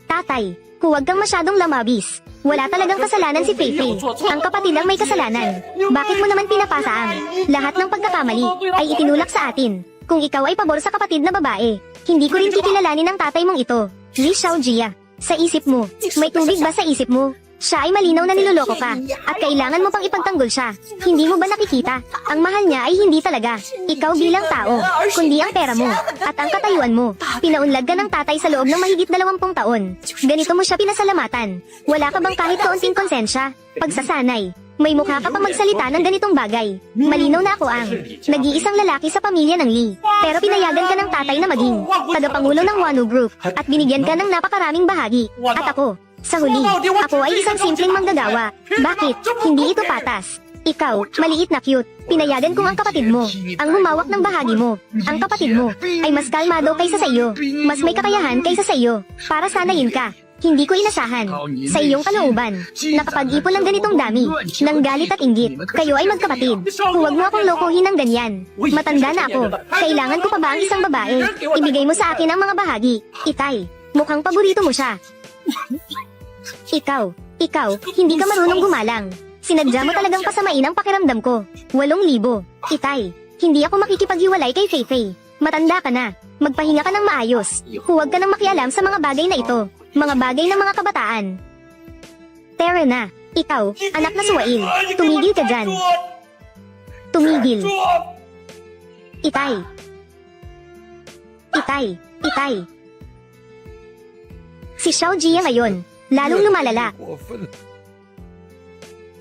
A: Tatay, huwag kang masyadong lamabis. Wala talagang kasalanan si Feifei. Ang kapatid ang may kasalanan. Bakit mo naman pinapasa ang lahat ng pagkakamali ay itinulak sa atin? Kung ikaw ay pabor sa kapatid na babae, hindi ko rin kikilalanin ang tatay mong ito. Lee Xiaojia, sa isip mo, may tubig ba sa isip mo? Siya ay malinaw na niloloko ka, at kailangan mo pang ipagtanggol siya. Hindi mo ba nakikita? Ang mahal niya ay hindi talaga ikaw bilang tao, kundi ang pera mo, at ang katayuan mo. Pinaunlad ka ng tatay sa loob ng mahigit 20 taon. Ganito mo siya pinasalamatan. Wala ka bang kahit kaunting konsensya? Pagsasanay. May mukha ka pa magsalita ng ganitong bagay. Malinaw na ako ang nag-iisang lalaki sa pamilya ng Lee. Pero pinayagan ka ng tatay na maging tagapangulo ng Wano Group, at binigyan ka ng napakaraming bahagi. At ako, sa huli, ako ay isang simpleng manggagawa. Bakit? Hindi ito patas. Ikaw, maliit na cute. Pinayagan kong ang kapatid mo, ang humawak ng bahagi mo. Ang kapatid mo ay mas kalmado kaysa sa iyo. Mas may kakayahan kaysa sa iyo. Para sanayin ka. Hindi ko inasahan. Sa iyong kalooban, nakapag-ipon ng ganitong dami, ng galit at inggit. Kayo ay magkapatid. Huwag mo akong lokohin ng ganyan. Matanda na ako. Kailangan ko pa ba ang isang babae? Ibigay mo sa akin ang mga bahagi. Itay, mukhang paborito mo siya. Ikaw, hindi ka marunong gumalang. Sinadya mo talagang pasamain ang pakiramdam ko. 8,000. Itay, hindi ako makikipaghiwalay kay Feifei. Matanda ka na. Magpahinga ka ng maayos. Huwag ka nang makialam sa mga bagay na ito. Mga bagay ng mga kabataan. Tara na. Ikaw, anak na suwain. Tumigil ka dyan. Tumigil. Itay. Si Xiao Jia ngayon, lalong lumalala.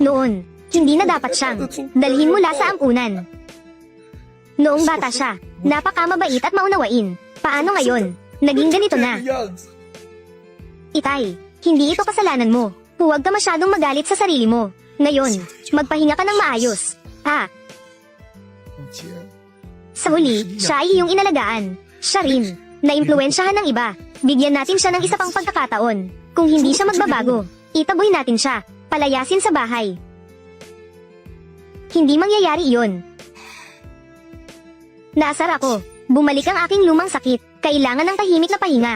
A: Noon, hindi na dapat siyang dalhin mula sa ampunan. Noong bata siya, napakamabait at maunawain. Paano ngayon? Naging ganito na. Itay, hindi ito kasalanan mo. Huwag ka masyadong magalit sa sarili mo. Ngayon, magpahinga ka ng maayos. Sa huli, siya ay iyong inalagaan. Siya rin, naimpluwensyahan ng iba. Bigyan natin siya ng isa pang pagkakataon. Kung hindi siya magbabago, itaboy natin siya. Palayasin sa bahay. Hindi mangyayari iyon. Naasar ako. Bumalik ang aking lumang sakit. Kailangan ng tahimik na pahinga.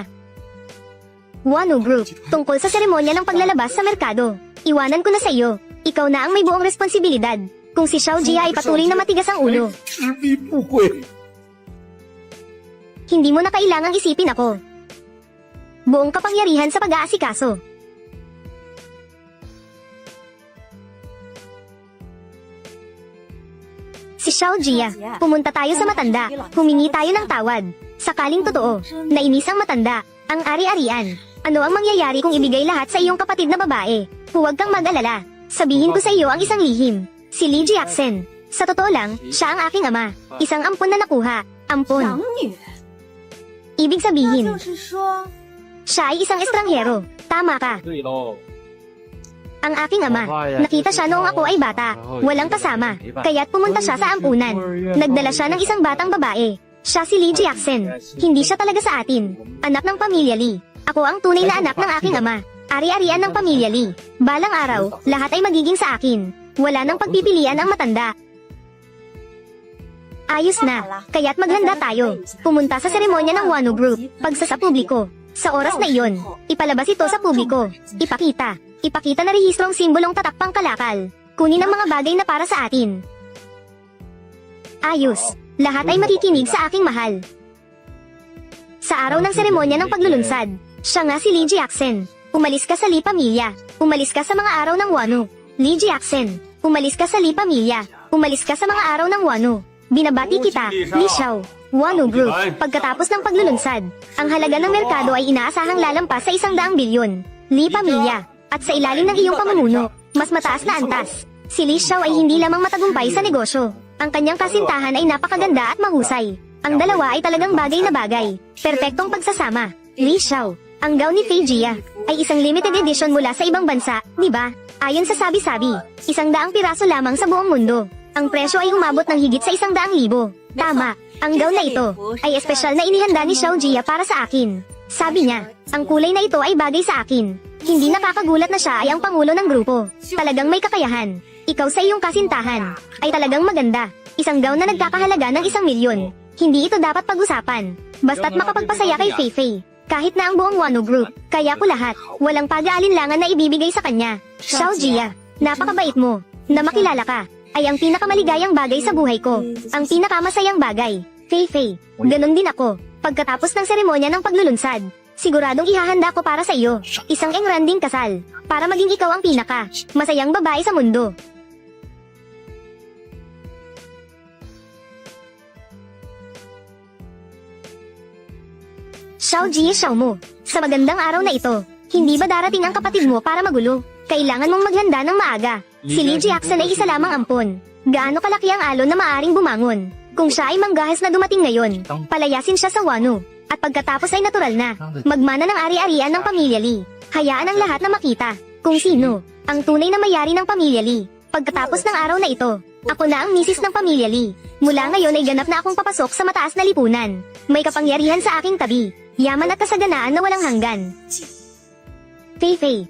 A: Wano Group, tungkol sa seremonya ng paglalabas sa merkado. Iwanan ko na sa iyo. Ikaw na ang may buong responsibilidad. Kung si Xiao Jia ay patuloy na matigas ang ulo. Hindi mo na kailangang isipin ako. Buong kapangyarihan sa pag-aasikaso. Si Xiao Jia, pumunta tayo sa matanda, humingi tayo ng tawad. Sakaling totoo, nainis ang matanda, ang ari-arian. Ano ang mangyayari kung ibigay lahat sa iyong kapatid na babae? Huwag kang mag-alala. Sabihin ko sa iyo ang isang lihim. Si Li Jiaxen. Sa totoo lang, siya ang aking ama. Isang ampon na nakuha. Ampon. Ibig sabihin, siya ay isang estranghero. Tama ka. Ang aking ama, nakita siya noong ako ay bata, walang kasama, kaya't pumunta siya sa ampunan. Nagdala siya ng isang batang babae. Siya si Li Jiaxen. Hindi siya talaga sa atin. Anak ng pamilya Li. Ako ang tunay na anak ng aking ama. Ari-arian ng pamilya Li. Balang araw, lahat ay magiging sa akin. Wala nang pagpipilian ang matanda. Ayos na, kaya't maghanda tayo. Pumunta sa seremonya ng Wano Group, pagsa sa publiko. Sa oras na iyon, ipalabas ito sa publiko. Ipakita na rehistrong simbolong tatak pangkalakal. Kunin ang mga bagay na para sa atin. Ayos, lahat ay makikinig sa aking mahal. Sa araw ng seremonya ng paglulunsad, siya nga si Li Jiaxen. Umalis ka sa Li pamilya. Umalis ka sa mga araw ng Wano. Li Jiaxen, umalis ka sa Li pamilya. Umalis ka sa mga araw ng Wano. Binabati kita, Li Xiao. Wano Group, pagkatapos ng paglulunsad, ang halaga ng merkado ay inaasahang lalampas sa 100 bilyon. Li pamilya, at sa ilalim ng iyong pamumuno, mas mataas na antas. Si Li Xiao ay hindi lamang matagumpay sa negosyo. Ang kanyang kasintahan ay napakaganda at mahusay. Ang dalawa ay talagang bagay na bagay. Perpektong pagsasama. Li Xiao, ang gown ni Fei Jia, ay isang limited edition mula sa ibang bansa, di ba? Ayon sa sabi-sabi, 100 piraso lamang sa buong mundo. Ang presyo ay umabot ng higit sa 100,000. Tama, ang gown na ito ay espesyal na inihanda ni Xiao Jia para sa akin. Sabi niya, ang kulay na ito ay bagay sa akin. Hindi nakakagulat na siya ay ang pangulo ng grupo. Talagang may kakayahan. Ikaw sa iyong kasintahan ay talagang maganda. Isang gown na nagkakahalaga ng 1,000,000. Hindi ito dapat pag-usapan. Basta't makapagpasaya kay Feifei. Kahit na ang buong Wano Group, kaya ko lahat. Walang pag-aalinlangan na ibibigay sa kanya. Xiao Jia, napakabait mo. Na makilala ka ay ang pinakamaligayang bagay sa buhay ko. Ang pinakamasayang bagay. Feifei, ganon din ako. Pagkatapos ng seremonya ng paglulunsad, siguradong ihahanda ko para sa iyo isang engranding kasal, para maging ikaw ang pinaka masayang babae sa mundo. Xiao Jia Xiao mo, sa magandang araw na ito, hindi ba darating ang kapatid mo para magulo? Kailangan mong maghanda ng maaga. Si Li Jiaxen ay isa lamang ampon. Gaano kalaki ang alon na maaring bumangon? Kung siya ay manggahas na dumating ngayon, palayasin siya sa Wano. At pagkatapos ay natural na, magmana ng ari-arian ng pamilya Li. Hayaan ang lahat na makita kung sino ang tunay na mayari ng pamilya Li. Pagkatapos ng araw na ito, ako na ang misis ng pamilya Li. Mula ngayon ay ganap na akong papasok sa mataas na lipunan. May kapangyarihan sa aking tabi. Yaman at kasaganaan na walang hanggan. Feifei.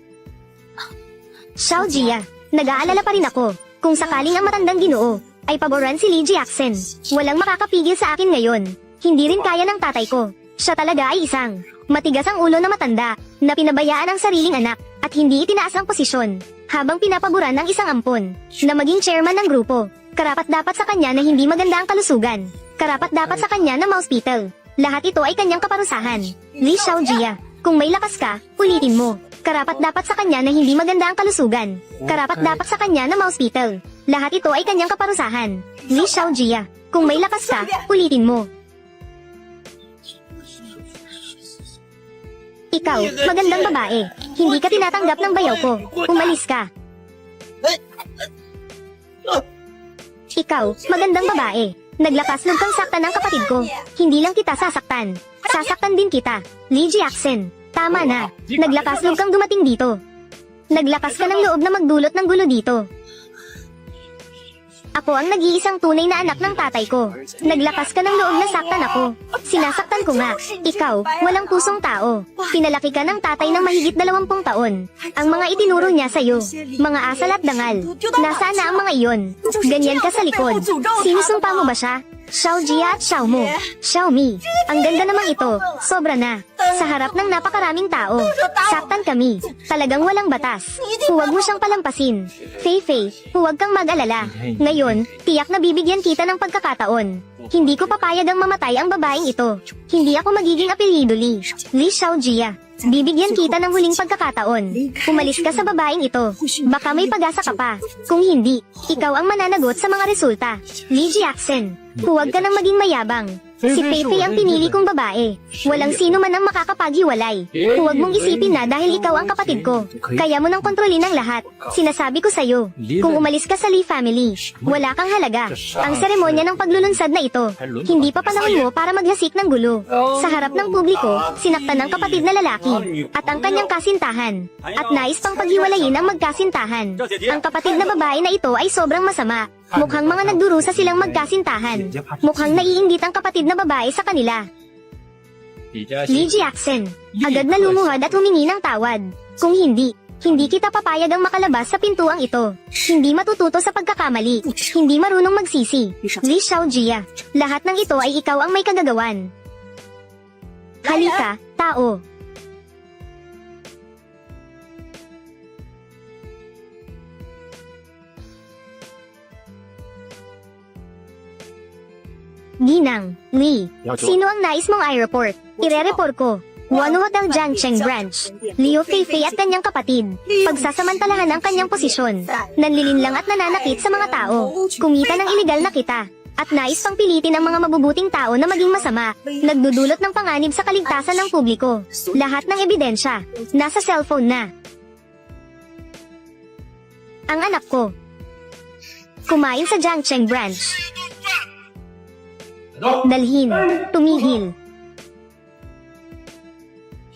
A: Xiao Jia, nag-aalala pa rin ako. Kung sakaling ang matandang Ginoo ay paboran si Li Jiaxen, walang makakapigil sa akin ngayon. Hindi rin kaya ng tatay ko. Siya talaga ay isang Matigas ang ulo na matanda, na pinabayaan ang sariling anak, at hindi itinaas ang posisyon, habang pinapaboran ng isang ampon, na maging chairman ng grupo. Karapat-dapat sa kanya na hindi maganda ang kalusugan. Karapat-dapat sa kanya na ma-hospital. Lahat ito ay kanyang kaparusahan. Li Xiaojia, kung may lakas ka, ulitin mo. Karapat-dapat sa kanya na hindi maganda ang kalusugan. Karapat-dapat sa kanya na ma-hospital. Lahat ito ay kanyang kaparusahan. Li Xiaojia, kung may lakas ka, ulitin mo. Ikaw, magandang babae. Hindi ka tinatanggap ng bayaw ko. Umalis ka. Ikaw, magandang babae. Naglakas-loob kang saktan ng kapatid ko. Hindi lang kita sasaktan. Sasaktan din kita. Li Jiaxen, tama na. Naglakas-loob kang dumating dito. Naglakas ka ng loob na magdulot ng gulo dito. Ako ang nag-iisang tunay na anak ng tatay ko. Naglakas ka ng loob na saktan ako. Sinasaktan ko nga. Ikaw, walang pusong tao. Pinalaki ka ng tatay ng mahigit 20 taon. Ang mga itinuro niya sa'yo, mga asal at dangal. Nasaan na ang mga iyon? Ganyan ka sa likod. Sinusumpa mo ba siya? Xiaojia at Xiaomo. Xiaomi. Ang ganda namang ito. Sobra na. Sa harap ng napakaraming tao. Saktan kami. Talagang walang batas. Huwag mo siyang palampasin. Fei, huwag kang mag-alala. Ngayon, tiyak na bibigyan kita ng pagkakataon. Hindi ko papayag ang mamatay ang babaeng ito. Hindi ako magiging apelyido Li. Li Xiaojia. Bibigyan kita ng huling pagkakataon. Umalis ka sa babaeng ito. Baka may pag-asa ka pa. Kung hindi, ikaw ang mananagot sa mga resulta. Li Jiaxen. Huwag ka nang maging mayabang. Si Feifei ang pinili kong babae. Walang sino man ang makakapaghiwalay. Huwag mong isipin na dahil ikaw ang kapatid ko. Kaya mo nang kontrolin ang lahat. Sinasabi ko sa'yo, kung umalis ka sa Li family, wala kang halaga. Ang seremonya ng paglulunsad na ito, hindi pa panahon mo para maglasik ng gulo. Sa harap ng publiko, sinaktan ng kapatid na lalaki, at ang kanyang kasintahan, at nais pang paghiwalayin ang magkasintahan. Ang kapatid na babae na ito ay sobrang masama. Mukhang mga nagdurusa silang magkasintahan. Mukhang naiinggit ang kapatid na babae sa kanila. Li Jiaxen, agad na lumuhad at humingi ng tawad. Kung hindi kita papayag ang makalabas sa pintuang ito. Hindi matututo sa pagkakamali. Hindi marunong magsisi. Li Xiaojia, lahat ng ito ay ikaw ang may kagagawan. Halika, tao. Ginang, Li, sino ang nais mong airport? Ire-report ko. Wano Hotel Jiangcheng Branch. Liu Feifei at kanyang kapatid. Pagsasamantalahan ang kanyang posisyon. Nanlilinlang at nananakit sa mga tao. Kumita ng iligal na kita. At nais pang pilitin ang mga mabubuting tao na maging masama. Nagdudulot ng panganib sa kaligtasan ng publiko. Lahat ng ebidensya, nasa cellphone na. Ang anak ko. Kumain sa Jiangcheng Branch. Dalhin, tumigil.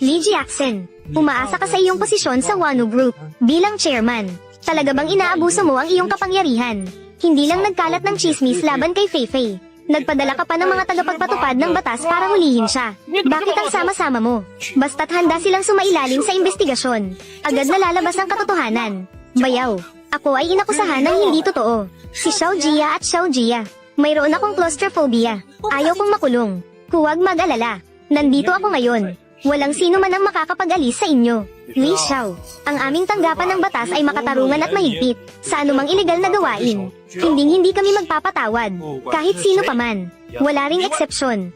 A: Li Jiaxen, umaasa ka sa iyong posisyon sa Wano Group bilang chairman. Talaga bang inaabuso mo ang iyong kapangyarihan? Hindi lang nagkalat ng chismis laban kay Feifei. Nagpadala ka pa ng mga tagapagpatupad ng batas para hulihin siya. Bakit ang sama-sama mo? Basta't handa silang sumailalim sa investigasyon. Agad na lalabas ang katotohanan. Bayaw, ako ay inakusahan ng hindi totoo. Si Xiaojia at Xiaojia. Mayroon akong claustrophobia. Ayaw kong makulong. Huwag mag-alala. Nandito ako ngayon. Walang sino man ang makakapag-alis sa inyo. Li Xiao, ang aming tanggapan ng batas ay makatarungan at mahigpit sa anumang ilegal na gawain. Hindi kami magpapatawad. Kahit sino pa man. Wala ring eksepsyon.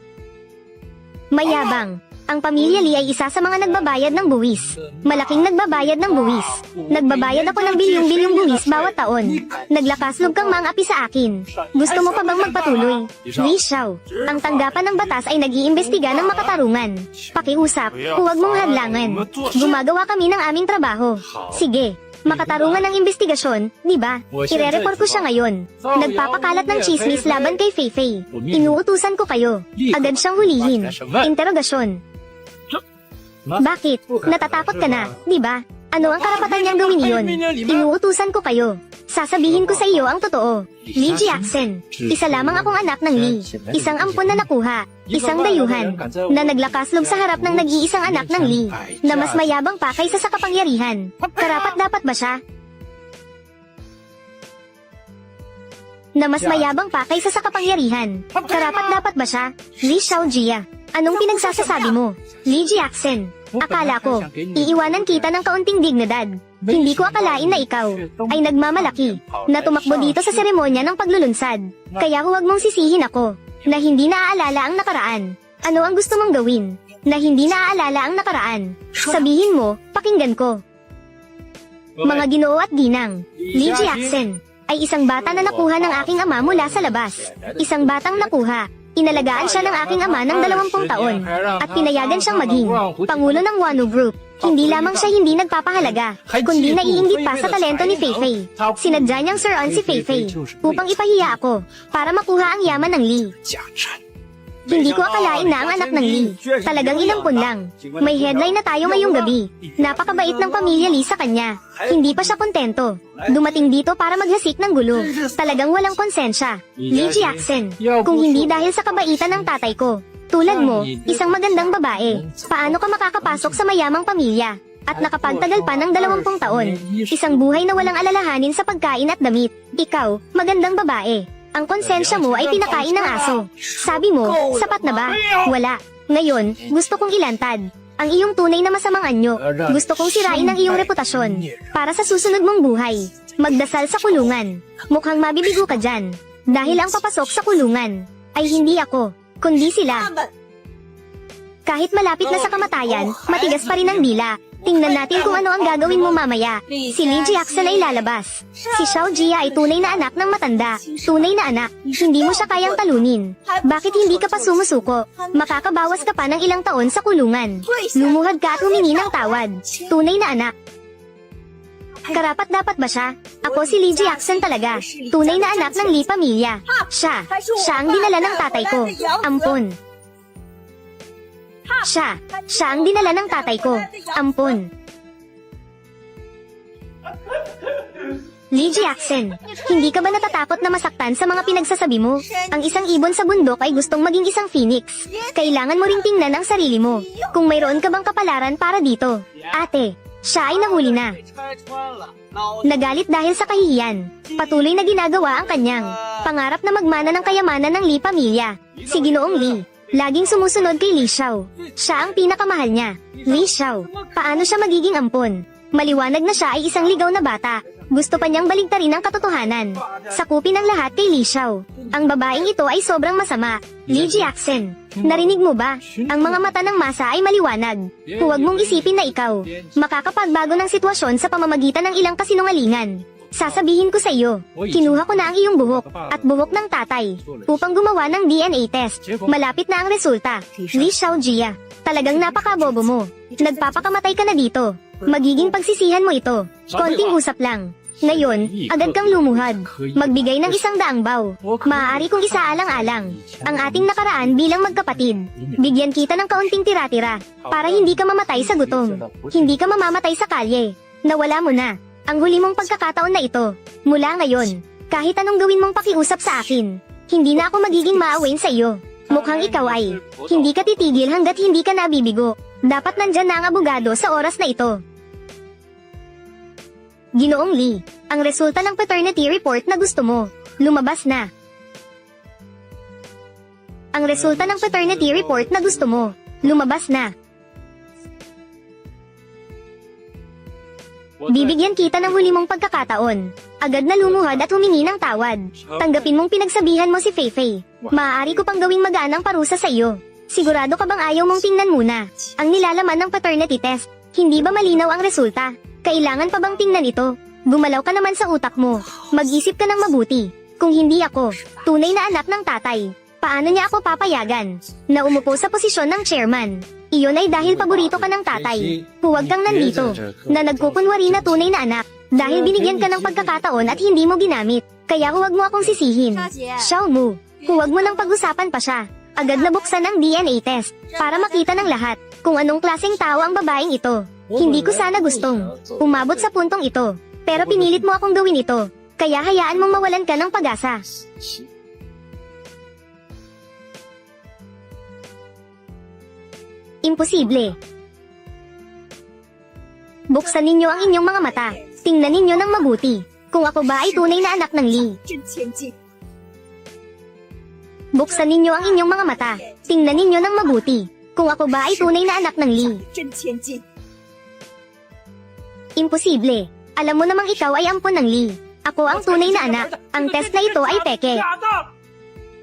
A: Mayabang. Ang pamilya Li ay isa sa mga nagbabayad ng buwis. Malaking nagbabayad ng buwis. Nagbabayad ako ng bilyong-bilyong buwis bawat taon. Naglakas-loob kang mang-api sa akin. Gusto mo pa bang magpatuloy? Li Xiao, ang tanggapan ng batas ay nag-iimbestiga ng makatarungan. Pakiusap, huwag mong hadlangan. Gumagawa kami ng aming trabaho. Sige. Makatarungan ng investigasyon, di ba? Ire-report ko siya ngayon. Nagpapakalat ng chismis laban kay Feifei. Inuutusan ko kayo. Agad siyang hulihin. Interogasyon. Bakit? Natatakot ka na, di ba? Ano ang karapatan niyang gawin iyon? Inuutusan ko kayo. Sasabihin ko sa iyo ang totoo. Li Jiaxen, isa lamang akong anak ng Li. Isang ampon na nakuha. Isang dayuhan na naglakaslog sa harap ng nag-iisang anak ng Li na mas mayabang pa kaysa sa kapangyarihan. Karapat-dapat ba siya? Na mas mayabang pa kaysa sa kapangyarihan. Karapat-dapat ba siya? Li Xiaojia, Anong pinagsasasabi mo? Lee Jackson, akala ko, iiwanan kita ng kaunting dignidad. Hindi ko akalain na ikaw ay nagmamalaki na tumakbo dito sa seremonya ng paglulunsad. Kaya huwag mong sisihin ako na hindi naaalala ang nakaraan. Ano ang gusto mong gawin na hindi naaalala ang nakaraan? Sabihin mo, pakinggan ko. Mga ginoo at ginang, Lee Jackson ay isang bata na nakuha ng aking ama mula sa labas. Isang batang nakuha. Inalagaan siya ng aking ama ng 20 taon at pinayagan siyang maging pangulo ng Wano Group. Hindi lamang siya hindi nagpapahalaga, kundi naiinggit pa sa talento ni Feifei. Sinadya niyang suruan si Feifei upang ipahiya ako para makuha ang yaman ng Lee. Hindi ko akalain na ang anak ng Lee. Talagang inampun lang. May headline na tayo ngayong gabi. Napakabait ng pamilya Lee sa kanya. Hindi pa siya kontento. Dumating dito para maghasik ng gulo. Talagang walang konsensya. Lee Jackson, kung hindi dahil sa kabaitan ng tatay ko. Tulad mo, isang magandang babae. Paano ka makakapasok sa mayamang pamilya? At nakapagtagal pa ng 20 taon. Isang buhay na walang alalahanin sa pagkain at damit. Ikaw, magandang babae. Ang konsensya mo ay pinakain ng aso. Sabi mo, sapat na ba? Wala. Ngayon, gusto kong ilantad ang iyong tunay na masamang anyo. Gusto kong sirain ang iyong reputasyon. Para sa susunod mong buhay, magdasal sa kulungan. Mukhang mabibigo ka dyan. Dahil ang papasok sa kulungan ay hindi ako, kundi sila. Kahit malapit na sa kamatayan, matigas pa rin ang dila. Tingnan natin kung ano ang gagawin mo mamaya. Si Lee Jackson ay lalabas. Si Xiao Jia ay tunay na anak ng matanda. Tunay na anak. Hindi mo siya kayang talunin. Bakit hindi ka pa sumusuko? Makakabawas ka pa ng ilang taon sa kulungan. Lumuhad ka at humingi ng tawad. Tunay na anak. Karapat dapat ba siya? Ako si Lee Jackson talaga. Tunay na anak ng Lee pamilya. Siya ang dinala ng tatay ko. Ampon. Siya ang dinala ng tatay ko. Ampon. Lee Jackson, hindi ka ba natatakot na masaktan sa mga pinagsasabi mo? Ang isang ibon sa bundok ay gustong maging isang phoenix. Kailangan mo ring tingnan ang sarili mo. Kung mayroon ka bang kapalaran para dito. Ate, siya ay nahuli na. Nagalit dahil sa kahihiyan. Patuloy na ginagawa ang kanyang pangarap na magmana ng kayamanan ng Lee pamilya. Si Ginoong Lee. Laging sumusunod kay Li Xiao. Siya ang pinakamahal niya. Li Xiao. Paano siya magiging ampon? Maliwanag na siya ay isang ligaw na bata. Gusto pa niyang baligtarin ang katotohanan. Sakupin ang lahat kay Li Xiao. Ang babaeng ito ay sobrang masama. Lee Jackson. Narinig mo ba? Ang mga mata ng masa ay maliwanag. Huwag mong isipin na ikaw makakapagbago ng sitwasyon sa pamamagitan ng ilang kasinungalingan. Sasabihin ko sa iyo, kinuha ko na ang iyong buhok at buhok ng tatay upang gumawa ng DNA test. Malapit na ang resulta. Lee Xiao Jia, talagang napakabobo mo. Nagpapakamatay ka na dito. Magiging pagsisihan mo ito. Konting usap lang. Ngayon, agad kang lumuhad. Magbigay ng 100 baw. Maaari kong isaalang-alang ang ating nakaraan bilang magkapatid. Bigyan kita ng kaunting tira-tira para hindi ka mamatay sa gutom. Hindi ka mamamatay sa kalye. Nawala mo na ang huli mong pagkakataon na ito. Mula ngayon, kahit anong gawin mong pakiusap sa akin, hindi na ako magiging maawain sa iyo. Mukhang ikaw ay hindi ka titigil hanggat hindi ka nabibigo. Dapat nandyan na ang abogado sa oras na ito. Ginoong Lee, ang resulta ng paternity report na gusto mo, lumabas na. Ang resulta ng paternity report na gusto mo, lumabas na. Bibigyan kita ng huli mong pagkakataon. Agad na lumuhad at humingi ng tawad. Tanggapin mong pinagsabihan mo si Feifei. Maaari ko pang gawing magaan ang parusa sa iyo. Sigurado ka bang ayaw mong tingnan muna ang nilalaman ng paternity test? Hindi ba malinaw ang resulta? Kailangan pa bang tingnan ito? Gumalaw ka naman sa utak mo. Mag-isip ka ng mabuti. Kung hindi ako, tunay na anak ng tatay, paano niya ako papayagan na umupo sa posisyon ng chairman? Iyon ay dahil paborito ka ng tatay. Huwag kang nandito na nagkukunwari na tunay na anak dahil binigyan ka ng pagkakataon at hindi mo ginamit. Kaya huwag mo akong sisihin. Xiao Mu, huwag mo nang pag-usapan pa siya. Agad na buksan ang DNA test para makita ng lahat kung anong klaseng tao ang babaeng ito. Hindi ko sana gustong umabot sa puntong ito, pero pinilit mo akong gawin ito. Kaya hayaan mong mawalan ka ng pag-asa. Imposible. Buksan ninyo ang inyong mga mata. Tingnan ninyo ng mabuti. Kung ako ba ay tunay na anak ng Lee. Buksan ninyo ang inyong mga mata. Tingnan ninyo ng mabuti. Kung ako ba ay tunay na anak ng Lee.
B: 真千金。
A: Imposible. Alam mo namang ikaw ay ampon ng Lee. Ako ang tunay na anak. Ang test na ito ay peke.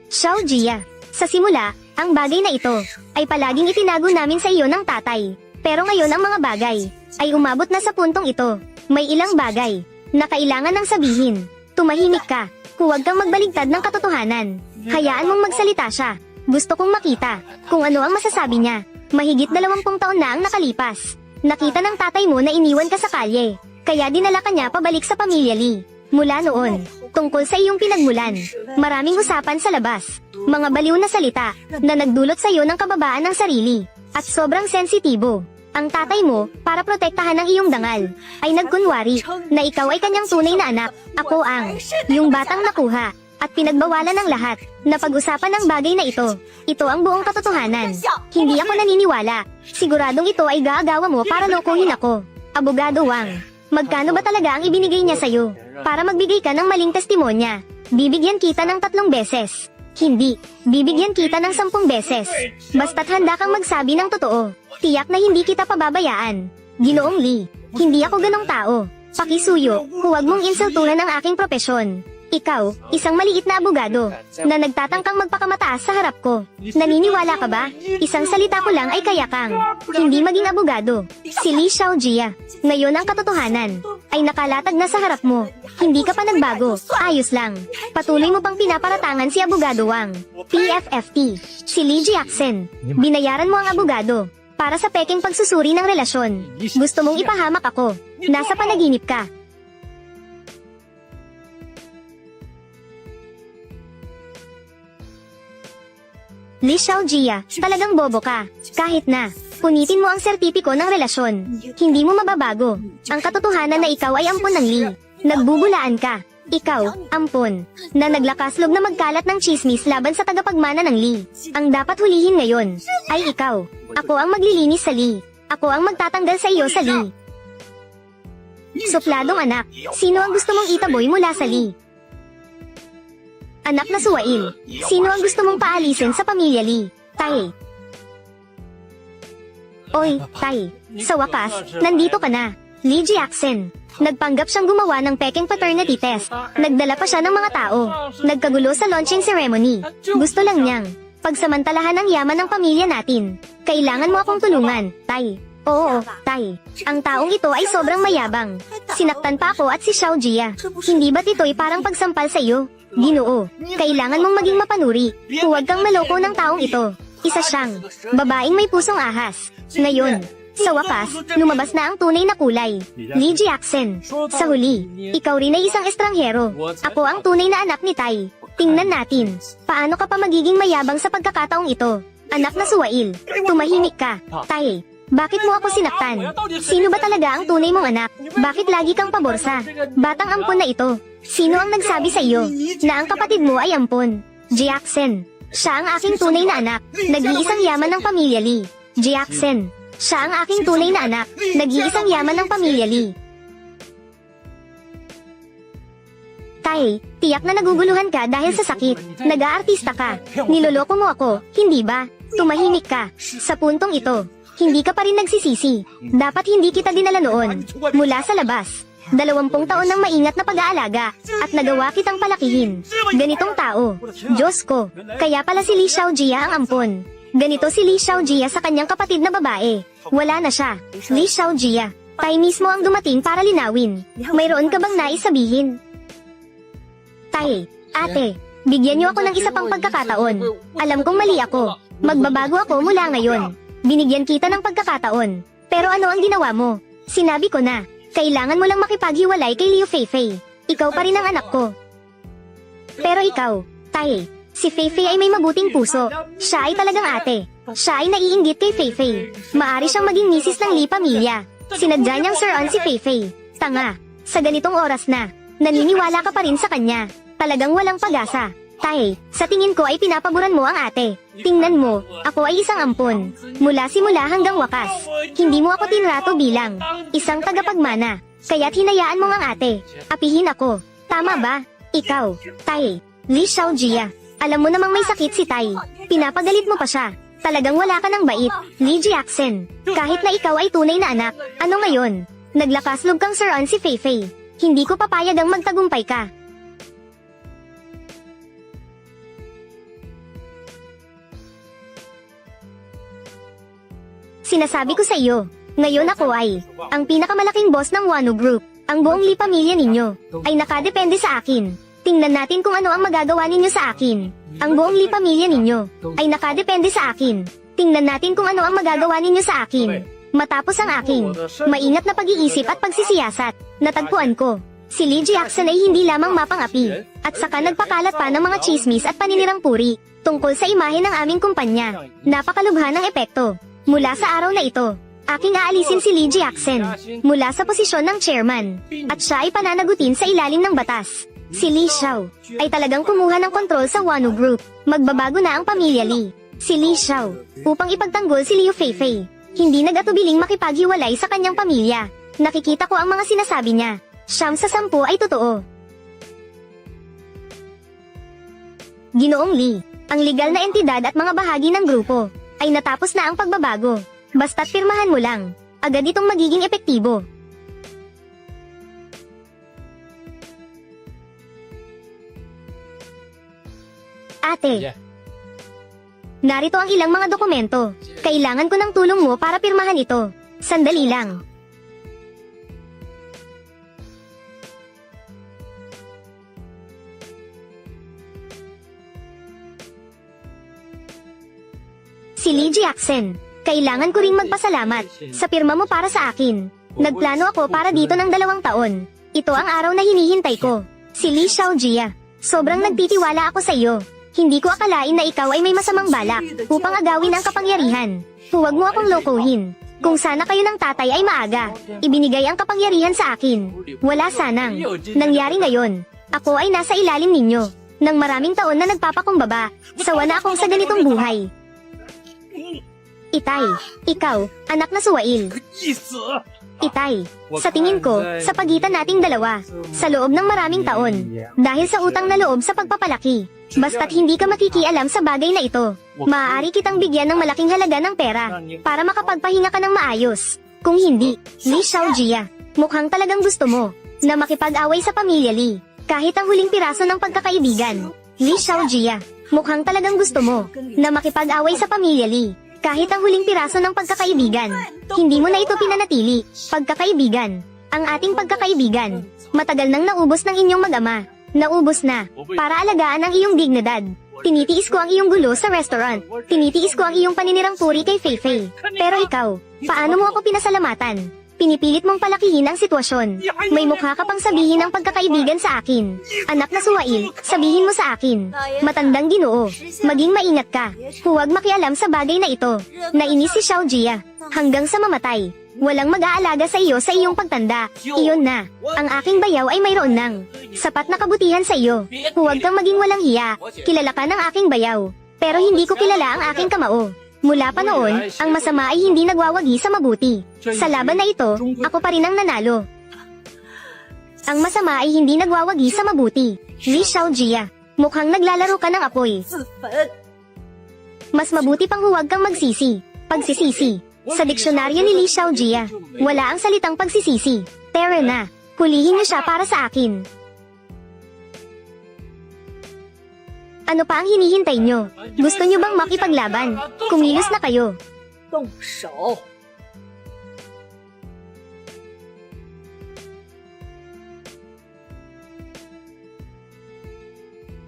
A: Xiao Jia. Sa simula, ang bagay na ito ay palaging itinago namin sa iyo ng tatay. Pero ngayon ang mga bagay ay umabot na sa puntong ito. May ilang bagay na kailangan ng sabihin. Tumahimik ka. Huwag kang magbaligtad ng katotohanan. Hayaan mong magsalita siya. Gusto kong makita kung ano ang masasabi niya. Mahigit 20 taon na ang nakalipas. Nakita ng tatay mo na iniwan ka sa kalye. Kaya dinala ka niya pabalik sa pamilya Lee. Mula noon, tungkol sa iyong pinagmulan, maraming usapan sa labas. Mga baliw na salita na nagdulot sa iyo ng kababaan ng sarili. At sobrang sensitibo. Ang tatay mo, para protektahan ang iyong dangal, ay nagkunwari na ikaw ay kanyang tunay na anak. Ako ang yung batang nakuha at pinagbawalan ng lahat na pag-usapan ng bagay na ito. Ito ang buong katotohanan. Hindi ako naniniwala. Siguradong ito ay gaagawa mo para lokohin ako. Abogado Wang, magkano ba talaga ang ibinigay niya sa'yo? Para magbigay ka ng maling testimonya. Bibigyan kita ng 3 beses. Hindi. Bibigyan kita ng 10 beses. Basta't handa kang magsabi ng totoo. Tiyak na hindi kita pababayaan. Ginoong Lee, hindi ako ganong tao. Pakisuyo, huwag mong insultuhan ang aking propesyon. Ikaw, isang maliit na abogado, na nagtatangkang magpakamataas sa harap ko. Naniniwala ka ba? Isang salita ko lang ay kaya kang hindi maging abogado. Si Lee Xiao Jia. Ngayon ang katotohanan ay nakalatag na sa harap mo. Hindi ka pa nagbago. Ayos lang. Patuloy mo pang pinaparatangan si Abogado Wang. PFFT. Si Lee Jiaxen. Binayaran mo ang abogado para sa peking pagsusuri ng relasyon. Gusto mong ipahamak ako. Nasa panaginip ka. Lee Xiao Jia, talagang bobo ka. Kahit na punitin mo ang sertipiko ng relasyon, hindi mo mababago ang katotohanan na ikaw ay ampon ng Lee. Nagbubulaan ka. Ikaw, ampon, na naglakas loob na magkalat ng chismis laban sa tagapagmana ng Lee. Ang dapat hulihin ngayon ay ikaw. Ako ang maglilinis sa Lee. Ako ang magtatanggal sa iyo sa Lee. Supladong anak, sino ang gusto mong itaboy mula sa Lee? Anak na Suwail, sino ang gusto mong paalisin sa pamilya Lee? Tay. Oy, Tay, sa wakas, nandito ka na. Lee Jiaxen. Nagpanggap siyang gumawa ng peking paternity test. Nagdala pa siya ng mga tao. Nagkagulo sa launching ceremony. Gusto lang niyang pagsamantalahan ang yaman ng pamilya natin. Kailangan mo akong tulungan, Tay. Oo, Tay. Ang taong ito ay sobrang mayabang. Sinaktan pa ako at si Xiao Jia. Hindi ba't ito'y parang pagsampal sa iyo? Ginoo, kailangan mong maging mapanuri. Huwag kang maloko ng taong ito. Isa siyang babaeng may pusong ahas. Ngayon, sa wakas, lumabas na ang tunay na kulay. Lee Jiaxen. Sa huli, ikaw rin ay isang estranghero. Ako ang tunay na anak ni Tai. Tingnan natin, paano ka pa magiging mayabang sa pagkakataong ito? Anak na Suwail, tumahimik ka. Tai, bakit mo ako sinaktan? Sino ba talaga ang tunay mong anak? Bakit lagi kang paborsa? Batang ampon na ito. Sino ang nagsabi sa iyo na ang kapatid mo ay ampon? Jiaxen. Siya ang aking tunay na anak. Nag-iisang yaman ng pamilya Lee. Jiaxen. Siya ang aking tunay na anak. Nag-iisang yaman ng pamilya Lee. Tai, tiyak na naguguluhan ka dahil sa sakit. Nag-aartista ka. Niloloko mo ako, hindi ba? Tumahimik ka. Sa puntong ito, hindi ka pa rin nagsisisi. Dapat hindi kita dinala noon. Mula sa labas. 20 taon ng maingat na pag-aalaga, at nagawa kitang palakihin. Ganitong tao. Diyos ko. Kaya pala si Lee Xiao Jia ang ampon. Ganito si Lee Xiao Jia sa kanyang kapatid na babae. Wala na siya. Lee Xiao Jia. Tai mismo ang dumating para linawin. Mayroon ka bang nais sabihin? Tai, ate, bigyan niyo ako ng isa pang pagkakataon. Alam kong mali ako. Magbabago ako mula ngayon. Binigyan kita ng pagkakataon. Pero ano ang ginawa mo? Sinabi ko na. Kailangan mo lang makipaghiwalay kay Liu Feifei. Ikaw pa rin ang anak ko. Pero ikaw, Tai, si Feifei ay may mabuting puso. Siya ay talagang ate. Siya ay naiinggit kay Feifei. Maari siyang maging misis ng Lee pamilya. Sinadya niyang Sir-on si Feifei. Tanga, sa ganitong oras na, naniniwala ka pa rin sa kanya. Talagang walang pag-asa. Tai, sa tingin ko ay pinapaboran mo ang ate. Tingnan mo, ako ay isang ampon. Mula simula hanggang wakas. Hindi mo ako tinrato bilang isang tagapagmana. Kaya't hinayaan mo ang ate. Apihin ako. Tama ba? Ikaw, Tai, Lee Xiao Jia. Alam mo namang may sakit si Tai. Pinapagalit mo pa siya. Talagang wala ka ng bait, Lee Jackson. Kahit na ikaw ay tunay na anak, ano ngayon? Naglakaslog kang suruan si Feifei. Hindi ko papayag ang magtagumpay ka. Sinasabi ko sa iyo, ngayon ako ay ang pinakamalaking boss ng Wano Group. Ang buong Lee pamilya ninyo ay nakadepende sa akin. Tingnan natin kung ano ang magagawa ninyo sa akin. Ang buong Lee pamilya ninyo ay nakadepende sa akin. Tingnan natin kung ano ang magagawa ninyo sa akin. Matapos ang aking maingat na pag-iisip at pagsisiyasat, natagpuan ko, si Lee Jackson ay hindi lamang mapangapi, at saka nagpakalat pa ng mga chismis at paninirang puri, tungkol sa imahe ng aming kumpanya. Napakalubha ng epekto. Mula sa araw na ito, aking aalisin si Lee Jackson mula sa posisyon ng chairman, at siya ay pananagutin sa ilalim ng batas. Si Lee Xiao ay talagang kumuha ng kontrol sa Wano Group. Magbabago na ang pamilya Lee. Si Lee Xiao, upang ipagtanggol si Liu Feifei, hindi nag-atubiling makipaghiwalay sa kanyang pamilya. Nakikita ko ang mga sinasabi niya. 9 sa 10 ay totoo. Ginoong Lee, ang legal na entidad at mga bahagi ng grupo, ay natapos na ang pagbabago. Basta't pirmahan mo lang, agad itong magiging epektibo. Ate, narito ang ilang mga dokumento. Kailangan ko ng tulong mo para pirmahan ito. Sandali lang. Si Lee Jackson, kailangan ko ring magpasalamat sa pirma mo para sa akin. Nagplano ako para dito ng 2 taon. Ito ang araw na hinihintay ko. Si Lee Xiaojia, sobrang nagtitiwala ako sa iyo. Hindi ko akalain na ikaw ay may masamang balak upang agawin ang kapangyarihan. Huwag mo akong lokohin. Kung sana kayo ng tatay ay maaga, ibinigay ang kapangyarihan sa akin. Wala sanang nangyari ngayon. Ako ay nasa ilalim ninyo ng maraming taon na nagpapakumbaba. Sawa na akong sa ganitong buhay. Itay, ikaw, anak na suwail. Itay, sa tingin ko, sa pagitan nating dalawa, sa loob ng maraming taon, dahil sa utang na loob sa pagpapalaki, basta't hindi ka makikialam sa bagay na ito, maaari kitang bigyan ng malaking halaga ng pera, para makapagpahinga ka ng maayos. Kung hindi, Lee Xiaojia, mukhang talagang gusto mo, na makipag-away sa pamilya Lee, kahit ang huling piraso ng pagkakaibigan. Lee Xiaojia, mukhang talagang gusto mo, na makipag-away sa pamilya Lee, kahit ang huling piraso ng pagkakaibigan. Hindi mo na ito pinanatili. Pagkakaibigan, ang ating pagkakaibigan, matagal nang naubos ng inyong mag-ama. Naubos na, para alagaan ang iyong dignidad. Tinitiis ko ang iyong gulo sa restaurant. Tinitiis ko ang iyong paninirang puri kay Feifei. Pero ikaw, paano mo ako pinasalamatan? Pinipilit mong palakihin ang sitwasyon. May mukha ka pang sabihin ang pagkakaibigan sa akin. Anak na suwail, sabihin mo sa akin. Matandang Ginoo, maging maingat ka. Huwag makialam sa bagay na ito. Nainis si Xiaojia, hanggang sa mamatay. Walang mag-aalaga sa iyo sa iyong pagtanda. Iyon na, ang aking bayaw ay mayroon ng sapat na kabutihan sa iyo. Huwag kang maging walang hiya. Kilala ka ng aking bayaw, pero hindi ko kilala ang aking kamao. Mula pa noon, ang masama ay hindi nagwawagi sa mabuti. Sa laban na ito, ako pa rin ang nanalo. Ang masama ay hindi nagwawagi sa mabuti. Lee Xiaojia, mukhang naglalaro ka ng apoy. Mas mabuti pang huwag kang magsisi. Pagsisisi. Sa diksyonaryo ni Lee Xiaojia, wala ang salitang pagsisisi. Pero na, hulihin niyo siya para sa akin. Ano pa ang hinihintay nyo? Gusto nyo bang makipaglaban? Kumilos na kayo.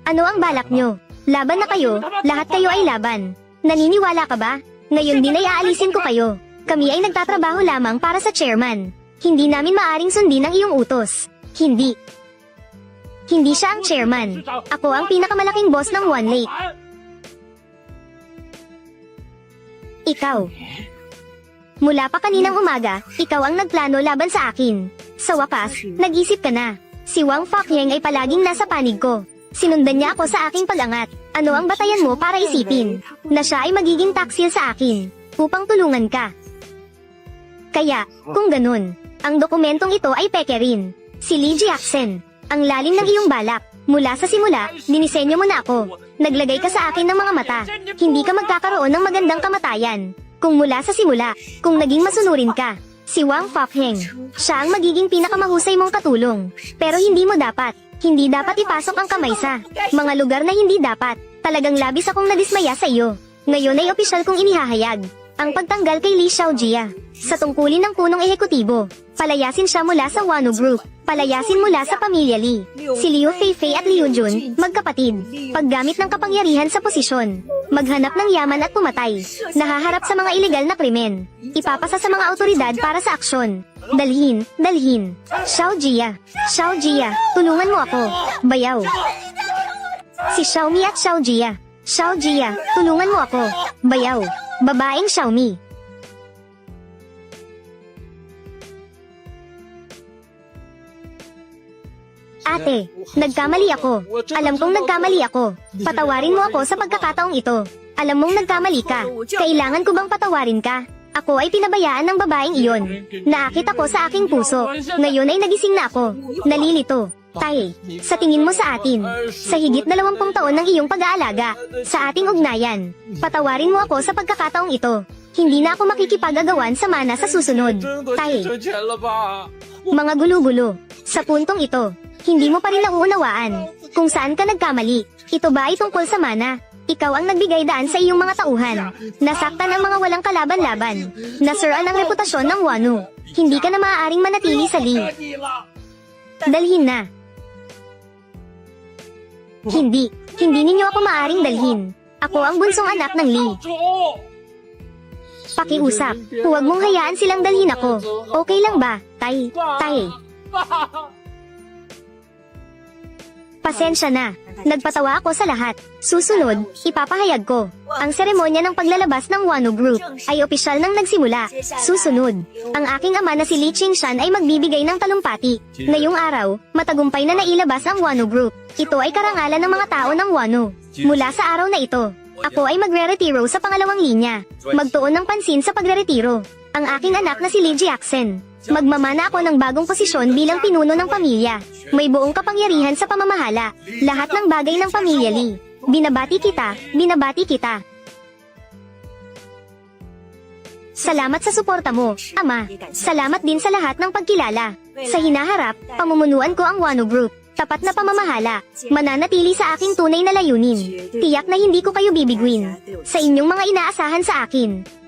A: Ano ang balak nyo? Laban na kayo, lahat kayo ay laban. Naniniwala ka ba? Ngayon din ay aalisin ko kayo. Kami ay nagtatrabaho lamang para sa chairman. Hindi namin maaring sundin ang iyong utos. Hindi. Hindi siya ang chairman. Ako ang pinakamalaking boss ng One Lake. Ikaw. Mula pa kaninang umaga, ikaw ang nagplano laban sa akin. Sa wakas, nag-isip ka na. Si Wang Fakyeng ay palaging nasa panig ko. Sinundan niya ako sa aking pag-angat. Ano ang batayan mo para isipin na siya ay magiging taksil sa akin upang tulungan ka? Kaya, kung ganun, ang dokumentong ito ay peke rin. Si Lee Jackson, ang lalim ng iyong balak. Mula sa simula, dinisenyo mo na ako. Naglagay ka sa akin ng mga mata. Hindi ka magkakaroon ng magandang kamatayan. Kung mula sa simula, kung naging masunurin ka, si Wang Fokheng, siya ang magiging pinakamahusay mong katulong. Pero hindi mo dapat. Hindi dapat ipasok ang kamay sa mga lugar na hindi dapat. Talagang labis akong nadismaya sa iyo. Ngayon ay opisyal kong inihahayag ang pagtanggal kay Li Xiaojia sa tungkulin ng punong ehekutibo. Palayasin siya mula sa Wano Group. Palayasin mula sa pamilya Li. Si Liu Feifei at Liu Jun, magkapatid. Paggamit ng kapangyarihan sa posisyon. Maghanap ng yaman at pumatay. Nahaharap sa mga ilegal na krimen. Ipapasa sa mga autoridad para sa aksyon. Dalhin. Xiaojia, tulungan mo ako. Bayaw. Si Xiaomi at Xiaojia, tulungan mo ako. Bayaw. Babaeng Xiaomi. Ate, nagkamali ako. Alam kong nagkamali ako. Patawarin mo ako sa pagkakataong ito. Alam mong nagkamali ka. Kailangan ko bang patawarin ka? Ako ay pinabayaan ng babaeng iyon. Naakit ako sa aking puso. Ngayon ay nagising na ako. Nalilito. Tay, sa tingin mo sa atin, sa higit 20 taon ng iyong pag-aalaga, sa ating ugnayan, patawarin mo ako sa pagkakataong ito. Hindi na ako makikipag-agawan sa mana sa susunod. Tay, mga gulo-gulo, sa puntong ito, hindi mo pa rin nauunawaan kung saan ka nagkamali. Ito ba ay tungkol sa mana? Ikaw ang nagbigay daan sa iyong mga tauhan. Nasaktan ang mga walang kalaban-laban. Nasiraan ang reputasyon ng Wano. Hindi ka na maaaring manatili sa Li. Dalhin na. Hindi ninyo ako maaaring dalhin. Ako ang bunsong anak ng Li. Pakiusap, huwag mong hayaan silang dalhin ako. Okay lang ba, Tay? Pasensya na. Nagpatawa ako sa lahat. Susunod, ipapahayag ko. Ang seremonya ng paglalabas ng Wano Group ay opisyal nang nagsimula. Susunod, ang aking ama na si Li Qingshan ay magbibigay ng talumpati. Ngayong araw, matagumpay na nailabas ang Wano Group. Ito ay karangalan ng mga tao ng Wano. Mula sa araw na ito, ako ay magre-retiro sa pangalawang linya. Magtuon ng pansin sa pagre-retiro. Ang aking anak na si Li Jiaxen. Magmamana ako ng bagong posisyon bilang pinuno ng pamilya. May buong kapangyarihan sa pamamahala. Lahat ng bagay ng pamilya Li. Binabati kita. Salamat sa suporta mo, Ama. Salamat din sa lahat ng pagkilala. Sa hinaharap, pamumunuan ko ang Wano Group. Tapat na pamamahala. Mananatili sa aking tunay na layunin. Tiyak na hindi ko kayo bibiguin sa inyong mga inaasahan sa akin.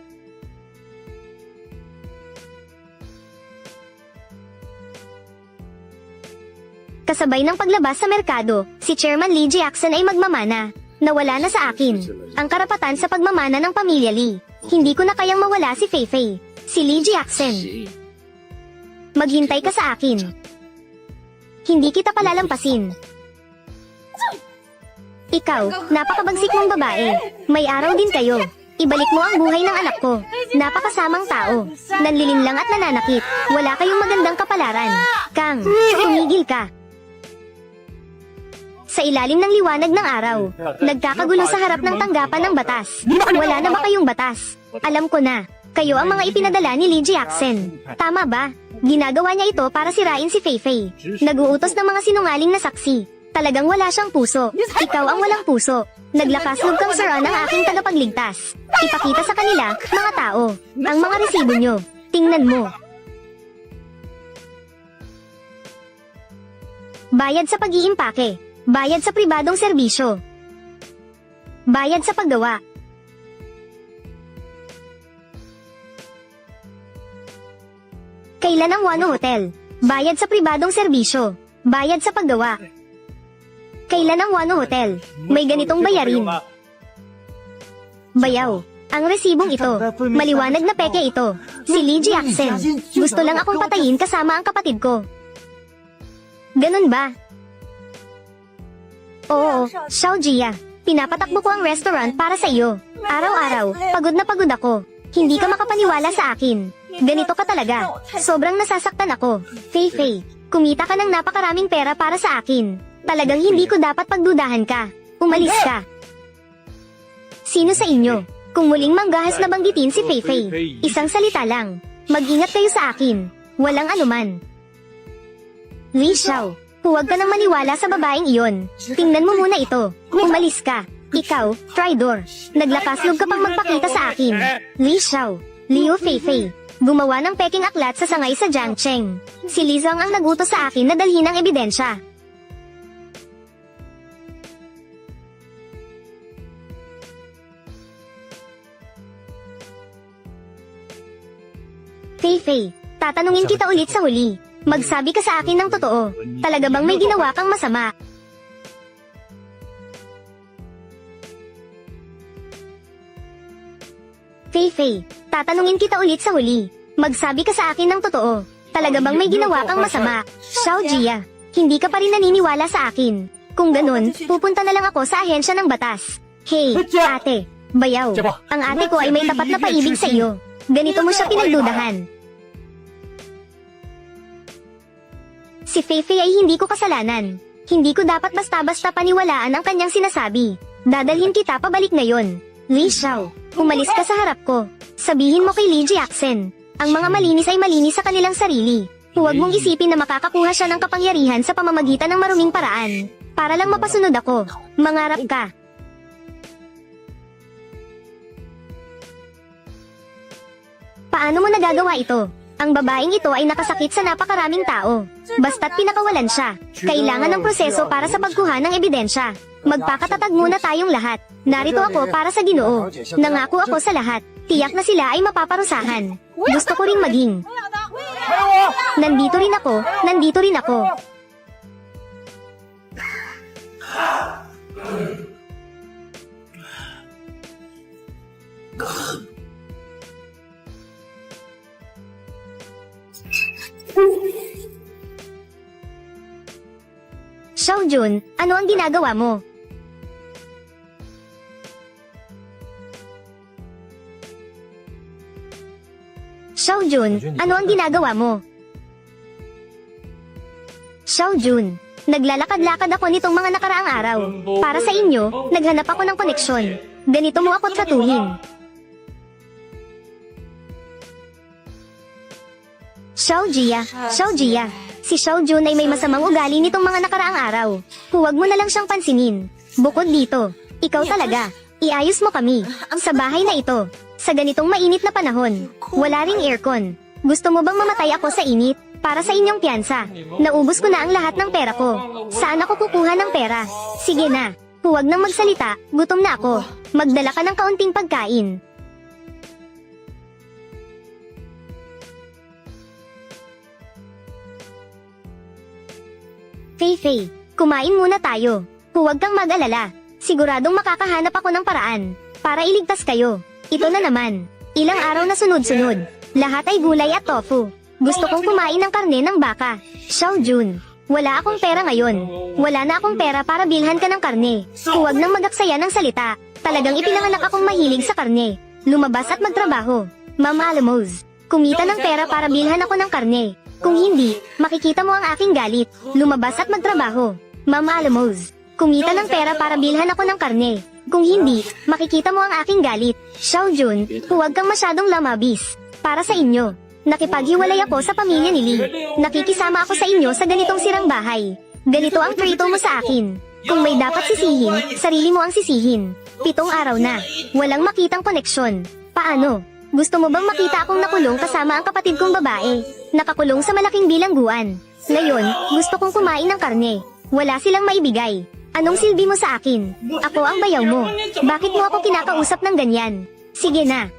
A: Kasabay ng paglabas sa merkado, si Chairman Li Jiaxen ay magmamana. Nawala na sa akin ang karapatan sa pagmamana ng pamilya Li. Hindi ko na kayang mawala si Feifei. Si Li Jiaxen. Maghintay ka sa akin. Hindi kita palalampasin. Ikaw, napakabagsik mong babae. May araw din kayo. Ibalik mo ang buhay ng anak ko. Napakasamang tao. Nanlilinlang at nananakit. Wala kayong magandang kapalaran. Kang, tumigil ka. Sa ilalim ng liwanag ng araw, nagkakagulo sa harap ng tanggapan ng batas. Wala na ba kayong batas? Alam ko na. Kayo ang mga ipinadala ni Li Jiaxen. Tama ba? Ginagawa niya ito para sirain si Feifei. Nag-uutos ng mga sinungaling na saksi. Talagang wala siyang puso. Ikaw ang walang puso. Naglakas loob kang saran ng aking tagapagligtas. Ipakita sa kanila, mga tao, ang mga resibo nyo. Tingnan mo. Bayad sa pag-iimpake. Bayad sa pribadong serbisyo. Bayad sa paggawa. Kailan ang Wano Hotel? Bayad sa pribadong serbisyo. Bayad sa paggawa. Kailan ang Wano Hotel? May ganitong bayarin. Bayaw. Ang resibong ito. Maliwanag na peke ito. Si Li Jiaxen. Gusto lang akong patayin kasama ang kapatid ko. Ganun ba? Oo, Xiaojia. Pinapatakbo ko ang restaurant para sa iyo. Araw-araw, pagod na pagod ako. Hindi ka makapaniwala sa akin. Ganito ka talaga. Sobrang nasasaktan ako. Feifei, kumita ka ng napakaraming pera para sa akin. Talagang hindi ko dapat pagdudahan ka. Umalis ka. Sino sa inyo? Kung muling manggahas na banggitin si Feifei, isang salita lang. Mag-ingat kayo sa akin. Walang anuman. Li Xiao, huwag ka nang maniwala sa babaeng iyon. Tingnan mo muna ito. Umalis ka. Ikaw, traidor. Naglakas loob ka pang magpakita sa akin. Li Xiao. Liu Feifei. Gumawa ng peking aklat sa sangay sa Jiangcheng. Si Li Zhang ang nagutos sa akin na dalhin ang ebidensya. Feifei, tatanungin kita ulit sa huli. Magsabi ka sa akin ng totoo. Talaga bang may ginawa kang masama? Feifei, tatanungin kita ulit sa huli. Magsabi ka sa akin ng totoo. Talaga bang may ginawa kang masama? Xiao Jia, hindi ka pa rin naniniwala sa akin. Kung ganun, pupunta na lang ako sa ahensya ng batas. Hey, ate, bayaw, ang ate ko ay may tapat na paibig sa iyo. Ganito mo siya pinagdudahan. Si Feifei ay hindi ko kasalanan. Hindi ko dapat basta-basta paniwalaan ang kanyang sinasabi. Dadalhin kita pabalik ngayon. Li Xiao, umalis ka sa harap ko. Sabihin mo kay Li Jiaxen, ang mga malinis ay malinis sa kanilang sarili. Huwag mong isipin na makakakuha siya ng kapangyarihan sa pamamagitan ng maruming paraan. Para lang mapasunod ako. Mangarap ka. Paano mo nagagawa ito? Ang babaeng ito ay nakasakit sa napakaraming tao. Basta't pinakawalan siya. Kailangan ng proseso para sa pagkuha ng ebidensya. Magpakatatag muna tayong lahat. Narito ako para sa Ginoo. Nangako ako sa lahat. Tiyak na sila ay mapaparusahan. Gusto ko ring maging. Nandito rin ako, nandito rin ako. Xiao Jun, ano ang ginagawa mo? Xiao Jun, ano ang ginagawa mo? Xiao Jun, naglalakad-lakad ako nitong mga nakaraang araw. Para sa inyo, naghanap ako ng koneksyon. Ganito mo ako tratuhin. Xiao Jia, si Xiao Jun ay may masamang ugali nitong mga nakaraang araw. Huwag mo na lang siyang pansinin. Bukod dito, ikaw talaga. Iayos mo kami. Sa bahay na ito. Sa ganitong mainit na panahon. Wala ring aircon. Gusto mo bang mamatay ako sa init? Para sa inyong piyansa. Naubos ko na ang lahat ng pera ko. Saan ako kukuha ng pera? Sige na. Huwag nang magsalita. Gutom na ako. Magdala ka ng kaunting pagkain. Feifei, kumain muna tayo. Huwag kang mag-alala. Siguradong makakahanap ako ng paraan para iligtas kayo. Ito na naman. Ilang araw na sunod-sunod. Lahat ay gulay at tofu. Gusto kong kumain ng karne ng baka. Xiao Jun, wala akong pera ngayon. Wala na akong pera para bilhan ka ng karne. Huwag nang magaksaya ng salita. Talagang ipinanganak akong mahilig sa karne. Lumabas at magtrabaho. Ma'am Alamos, kumita ng pera para bilhan ako ng karne. Kung hindi, makikita mo ang aking galit. Lumabas at magtrabaho. Ma'am Alamos, kumita ng pera para bilhan ako ng karne. Kung hindi, makikita mo ang aking galit. Xiao Jun, huwag kang masyadong lamabis. Para sa inyo, nakipaghiwalay ako sa pamilya ni Li. Nakikisama ako sa inyo sa ganitong sirang bahay. Ganito ang trito mo sa akin. Kung may dapat sisihin, sarili mo ang sisihin. 7 araw na, walang makitang koneksyon. Paano? Gusto mo bang makita akong nakulong kasama ang kapatid kong babae? Nakakulong sa malaking bilangguan. Ngayon, gusto kong kumain ng karne. Wala silang maibigay. Anong silbi mo sa akin? Ako ang bayaw mo. Bakit mo ako kinakausap ng ganyan? Sige na.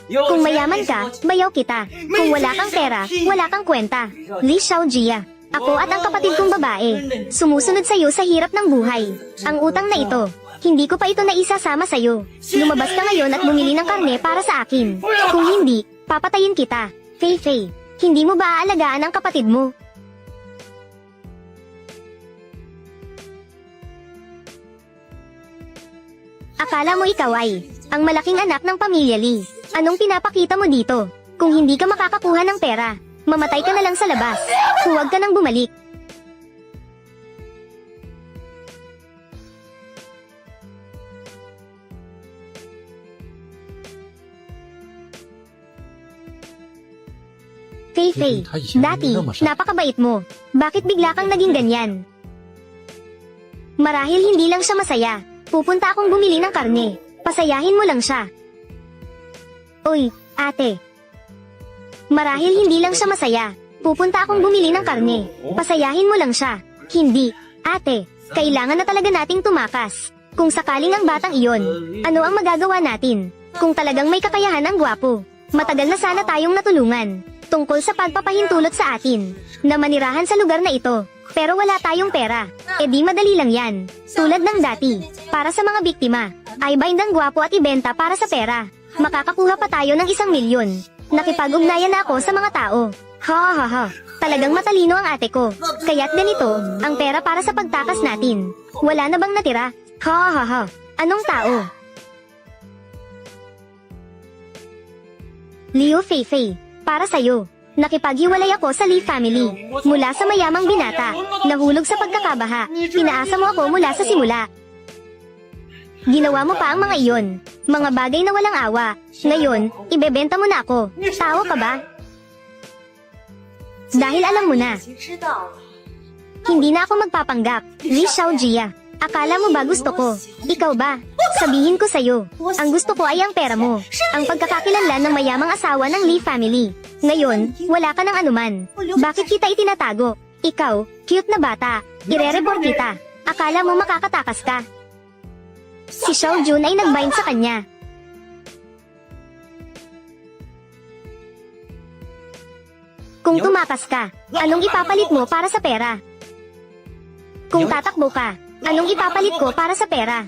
A: Kung mayaman ka, bayaw kita. Kung wala kang pera, wala kang kwenta. Li Xiao Jia. Ako at ang kapatid kong babae. Sumusunod sa'yo sa hirap ng buhay. Ang utang na ito, hindi ko pa ito naisasama sa'yo. Lumabas ka ngayon at bumili ng karne para sa akin. Kung hindi, papatayin kita. Feifei, hindi mo ba aalagaan ang kapatid mo? Akala mo ikaw ay ang malaking anak ng pamilya Li. Anong pinapakita mo dito? Kung hindi ka makakakuha ng pera, mamatay ka na lang sa labas. Huwag ka nang bumalik. Feifei, dati, napakabait mo. Bakit bigla kang naging ganyan? Marahil hindi lang siya masaya. Pupunta akong bumili ng karne. Pasayahin mo lang siya. Uy, ate. Marahil hindi lang siya masaya. Pupunta akong bumili ng karne. Pasayahin mo lang siya. Hindi, ate. Kailangan na talaga nating tumakas. Kung sakaling ang batang iyon, ano ang magagawa natin? Kung talagang may kakayahan ang gwapo, matagal na sana tayong natulungan. Tungkol sa pagpapahintulot sa atin, na manirahan sa lugar na ito. Pero wala tayong pera. E di madali lang yan. Tulad ng dati, para sa mga biktima, ay bind ang gwapo at ibenta para sa pera. Makakakuha pa tayo ng 1 milyon. Nakipag-ugnayan na ako sa mga tao. Ha ha ha. Talagang matalino ang ate ko. Kaya't ganito, ang pera para sa pagtakas natin. Wala na bang natira? Ha ha ha. Anong tao? Leo Feifei, para sa'yo. Nakipaghiwalay ako sa Lee family. Mula sa mayamang binata, nahulog sa pagkakabaha. Pinaasa mo ako mula sa simula. Ginawa mo pa ang mga iyon. Mga bagay na walang awa. Ngayon, ibebenta mo na ako. Tao ka ba? Dahil alam mo na. Hindi na ako magpapanggap. Li Xiaojia. Akala mo ba gusto ko? Ikaw ba? Sabihin ko sa'yo. Ang gusto ko ay ang pera mo. Ang pagkakakilanlan ng mayamang asawa ng Lee family. Ngayon, wala ka ng anuman. Bakit kita itinatago? Ikaw, cute na bata. Ire-report kita. Akala mo makakatakas ka? Si Xiao Jun ay nag-bind sa kanya. Kung tumakas ka, anong ipapalit mo para sa pera? Kung tatakbo ka, anong ipapalit ko para sa pera?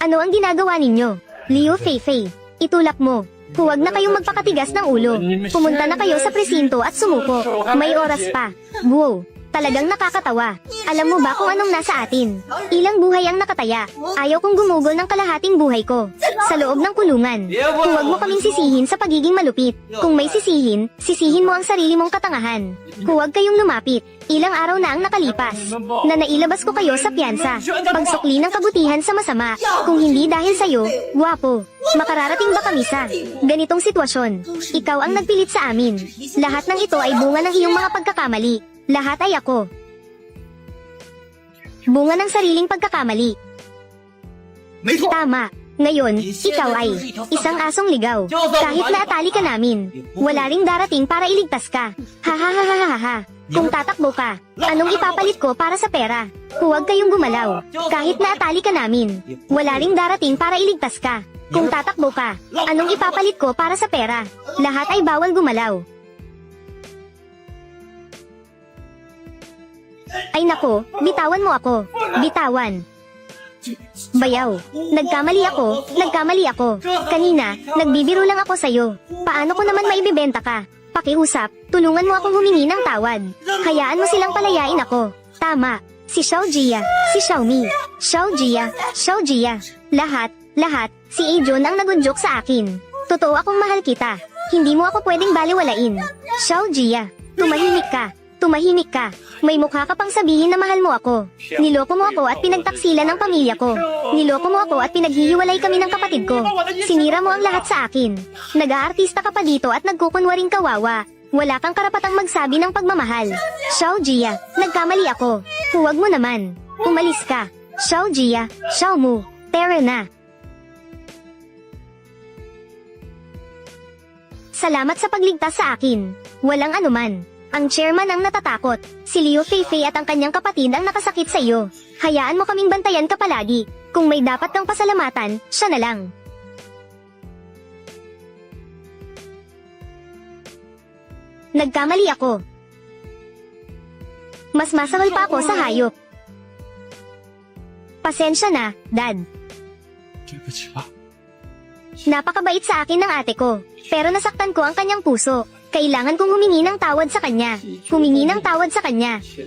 A: Ano ang ginagawa ninyo? Leo Feifei, itulak mo. Huwag na kayong magpakatigas ng ulo. Pumunta na kayo sa presinto at sumuko. May oras pa. Wow, talagang nakakatawa. Alam mo ba kung anong nasa atin? Ilang buhay ang nakataya. Ayaw kong gumugol ng kalahating buhay ko. Sa loob ng kulungan. Huwag mo kaming sisihin sa pagiging malupit. Kung may sisihin, sisihin mo ang sarili mong katangahan. Huwag kayong lumapit. Ilang araw na ang nakalipas, na nailabas ko kayo sa piyansa. Pagsukli ng kabutihan sa masama. Kung hindi dahil sa'yo, gwapo, makararating ba kami sa ganitong sitwasyon? Ikaw ang nagpilit sa amin. Lahat ng ito ay bunga ng iyong mga pagkakamali. Lahat ay ako. Bunga ng sariling pagkakamali. Tama. Ngayon, ikaw ay isang asong ligaw. Kahit naatali ka namin, wala ring darating para iligtas ka. Ha ha ha ha ha ha. Kung tatakbo ka, anong ipapalit ko para sa pera? Huwag kayong gumalaw. Kahit naatali ka namin, wala ring darating para iligtas ka. Kung tatakbo ka, anong ipapalit ko para sa pera? Lahat ay bawal gumalaw. Ay nako, bitawan mo ako. Bitawan. Bayaw, nagkamali ako. Kanina, nagbibiro lang ako sa'yo. Paano ko naman maibibenta ka? Pakiusap, tulungan mo akong humingi ng tawad. Hayaan mo silang palayain ako. Tama, si Xiao Jia, si Xiaomi, Xiao Jia. Lahat, si Ajon ang nagunjok sa akin. Totoo akong mahal kita. Hindi mo ako pwedeng baliwalain. Xiao Jia, tumahimik ka. May mukha ka pang sabihin na mahal mo ako. Niloko mo ako at pinagtaksilan ng pamilya ko. Niloko mo ako at pinaghihiwalay kami ng kapatid ko. Sinira mo ang lahat sa akin. Nag-aartista ka pa dito at nagkukunwaring kawawa. Wala kang karapatang magsabi ng pagmamahal. Xiao Jia, nagkamali ako. Huwag mo naman. Umalis ka. Xiao Jia, Xiao Mu, tere na. Salamat sa pagligtas sa akin. Walang anuman. Ang chairman ang natatakot. Si Leo Feifei at ang kanyang kapatid ang nakasakit sa iyo. Hayaan mo kaming bantayan ka palagi. Kung may dapat kang pasalamatan, siya na lang. Nagkamali ako. Mas masahol pa ako sa hayop. Pasensya na, Dad. Napakabait sa akin ng ate ko. Pero nasaktan ko ang kanyang puso. Kailangan kong humingi ng tawad sa kanya.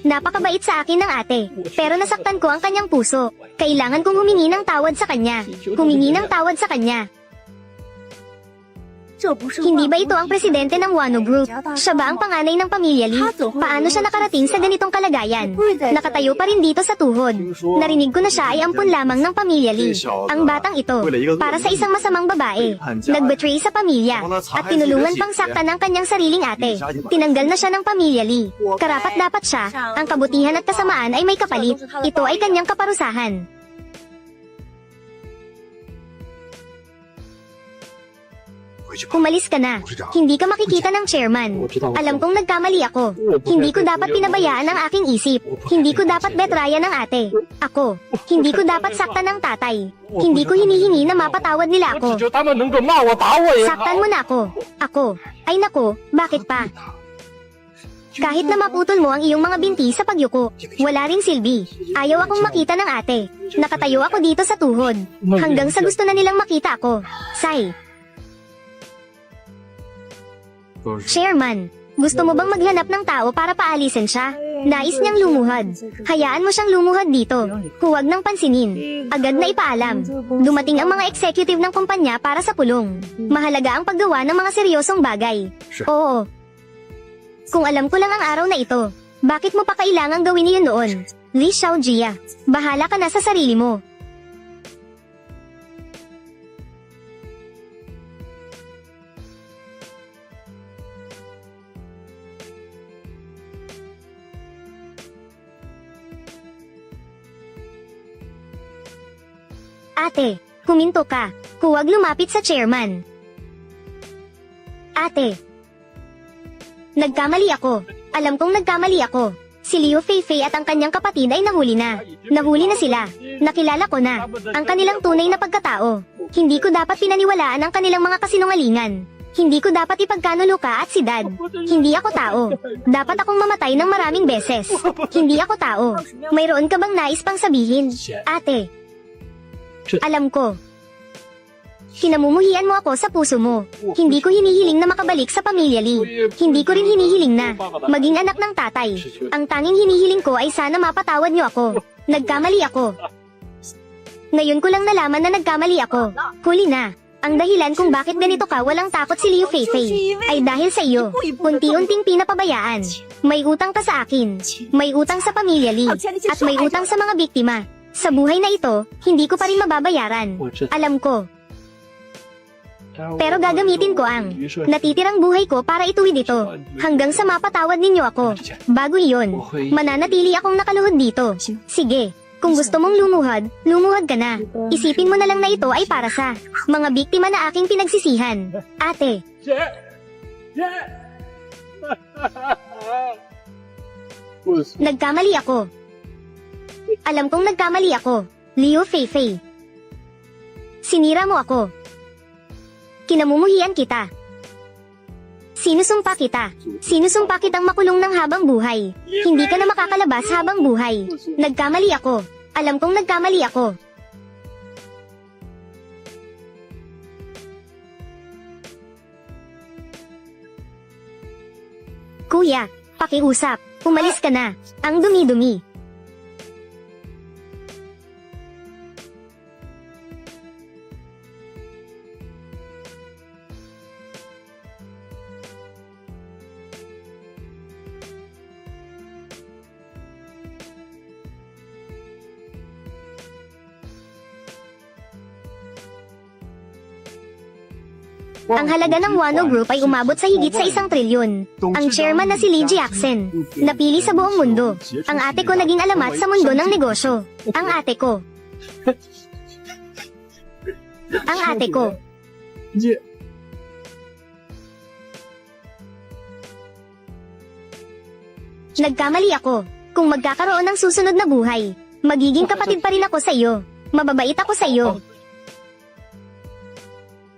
A: Napakabait sa akin ng ate. Pero nasaktan ko ang kanyang puso. Kailangan kong humingi ng tawad sa kanya. Hindi ba ito ang presidente ng Wano Group? Siya ba ang panganay ng pamilya Lee? Paano siya nakarating sa ganitong kalagayan? Nakatayo pa rin dito sa tuhod. Narinig ko na siya ay ampun lamang ng pamilya Lee. Ang batang ito, para sa isang masamang babae, nagbetray sa pamilya, at tinulungan pang saktan ng kanyang sariling ate. Tinanggal na siya ng pamilya Lee. Karapat dapat siya, ang kabutihan at kasamaan ay may kapalit. Ito ay kanyang kaparusahan. Umalis ka na. Hindi ka makikita ng chairman. Alam kong nagkamali ako. Hindi ko dapat pinabayaan ang aking isip. Hindi ko dapat betrayan ng ate. Ako. Hindi ko dapat saktan ng tatay. Hindi ko hinihingi na mapatawad nila ako. Saktan mo na ako. Ako. Ay nako, bakit pa? Kahit na maputol mo ang iyong mga binti sa pagyuko, wala ring silbi. Ayaw akong makita ng ate. Nakatayo ako dito sa tuhod. Hanggang sa gusto na nilang makita ako. Sai. Chairman, gusto mo bang maghanap ng tao para paalisin siya? Nais niyang lumuhad. Hayaan mo siyang lumuhad dito. Huwag nang pansinin. Agad na ipaalam. Dumating ang mga executive ng kumpanya para sa pulong. Mahalaga ang paggawa ng mga seryosong bagay. Oo. Kung alam ko lang ang araw na ito, bakit mo pa kailangang gawin iyon noon? Lee Xiaojia, bahala ka na sa sarili mo. Ate, huminto ka. Huwag lumapit sa chairman. Ate. Nagkamali ako. Alam kong nagkamali ako. Si Liu Feifei at ang kanyang kapatid ay nahuli na. Nahuli na sila. Nakilala ko na. Ang kanilang tunay na pagkatao. Hindi ko dapat pinaniwalaan ang kanilang mga kasinungalingan. Hindi ko dapat ipagkanuluka at si Dad. Hindi ako tao. Dapat akong mamatay ng maraming beses. Hindi ako tao. Mayroon ka bang nais pang sabihin? Ate. Alam ko. Kinamumuhian mo ako sa puso mo. Hindi ko hinihiling na makabalik sa pamilya Lee. Hindi ko rin hinihiling na maging anak ng tatay. Ang tanging hinihiling ko ay sana mapatawad niyo ako. Nagkamali ako. Ngayon ko lang nalaman na nagkamali ako. Huli na. Ang dahilan kung bakit ganito ka walang takot si Liu Feifei ay dahil sa iyo. Unti-unting pinapabayaan. May utang ka sa akin. May utang sa pamilya Lee. At may utang sa mga biktima. Sa buhay na ito, hindi ko pa rin mababayaran. Alam ko. Pero gagamitin ko ang natitirang buhay ko para ituwid ito. Hanggang sa mapatawad ninyo ako. Bago iyon, mananatili akong nakaluhod dito. Sige, kung gusto mong lumuhad, lumuhad ka na. Isipin mo na lang na ito ay para sa mga biktima na aking pinagsisihan. Ate. Nagkamali ako. Alam kong nagkamali ako, Liu Feifei. Sinira mo ako. Kinamumuhian kita. Sinusumpa kita. Sinusumpa kitang makulong ng habang buhay. Hindi ka na makakalabas habang buhay. Nagkamali ako. Alam kong nagkamali ako. Kuya, pakiusap. Umalis ka na. Ang dumi-dumi. Ang halaga ng Wano Group ay umabot sa higit sa 1 trilyon. Ang chairman na si Lee Jackson, napili sa buong mundo. Ang ate ko naging alamat sa mundo ng negosyo. Ang ate ko. Ang ate ko. Nagkamali ako. Kung magkakaroon ng susunod na buhay, magiging kapatid pa rin ako sa iyo. Mababait ako sa iyo.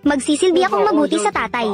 A: Magsisilbi akong mabuti sa tatay.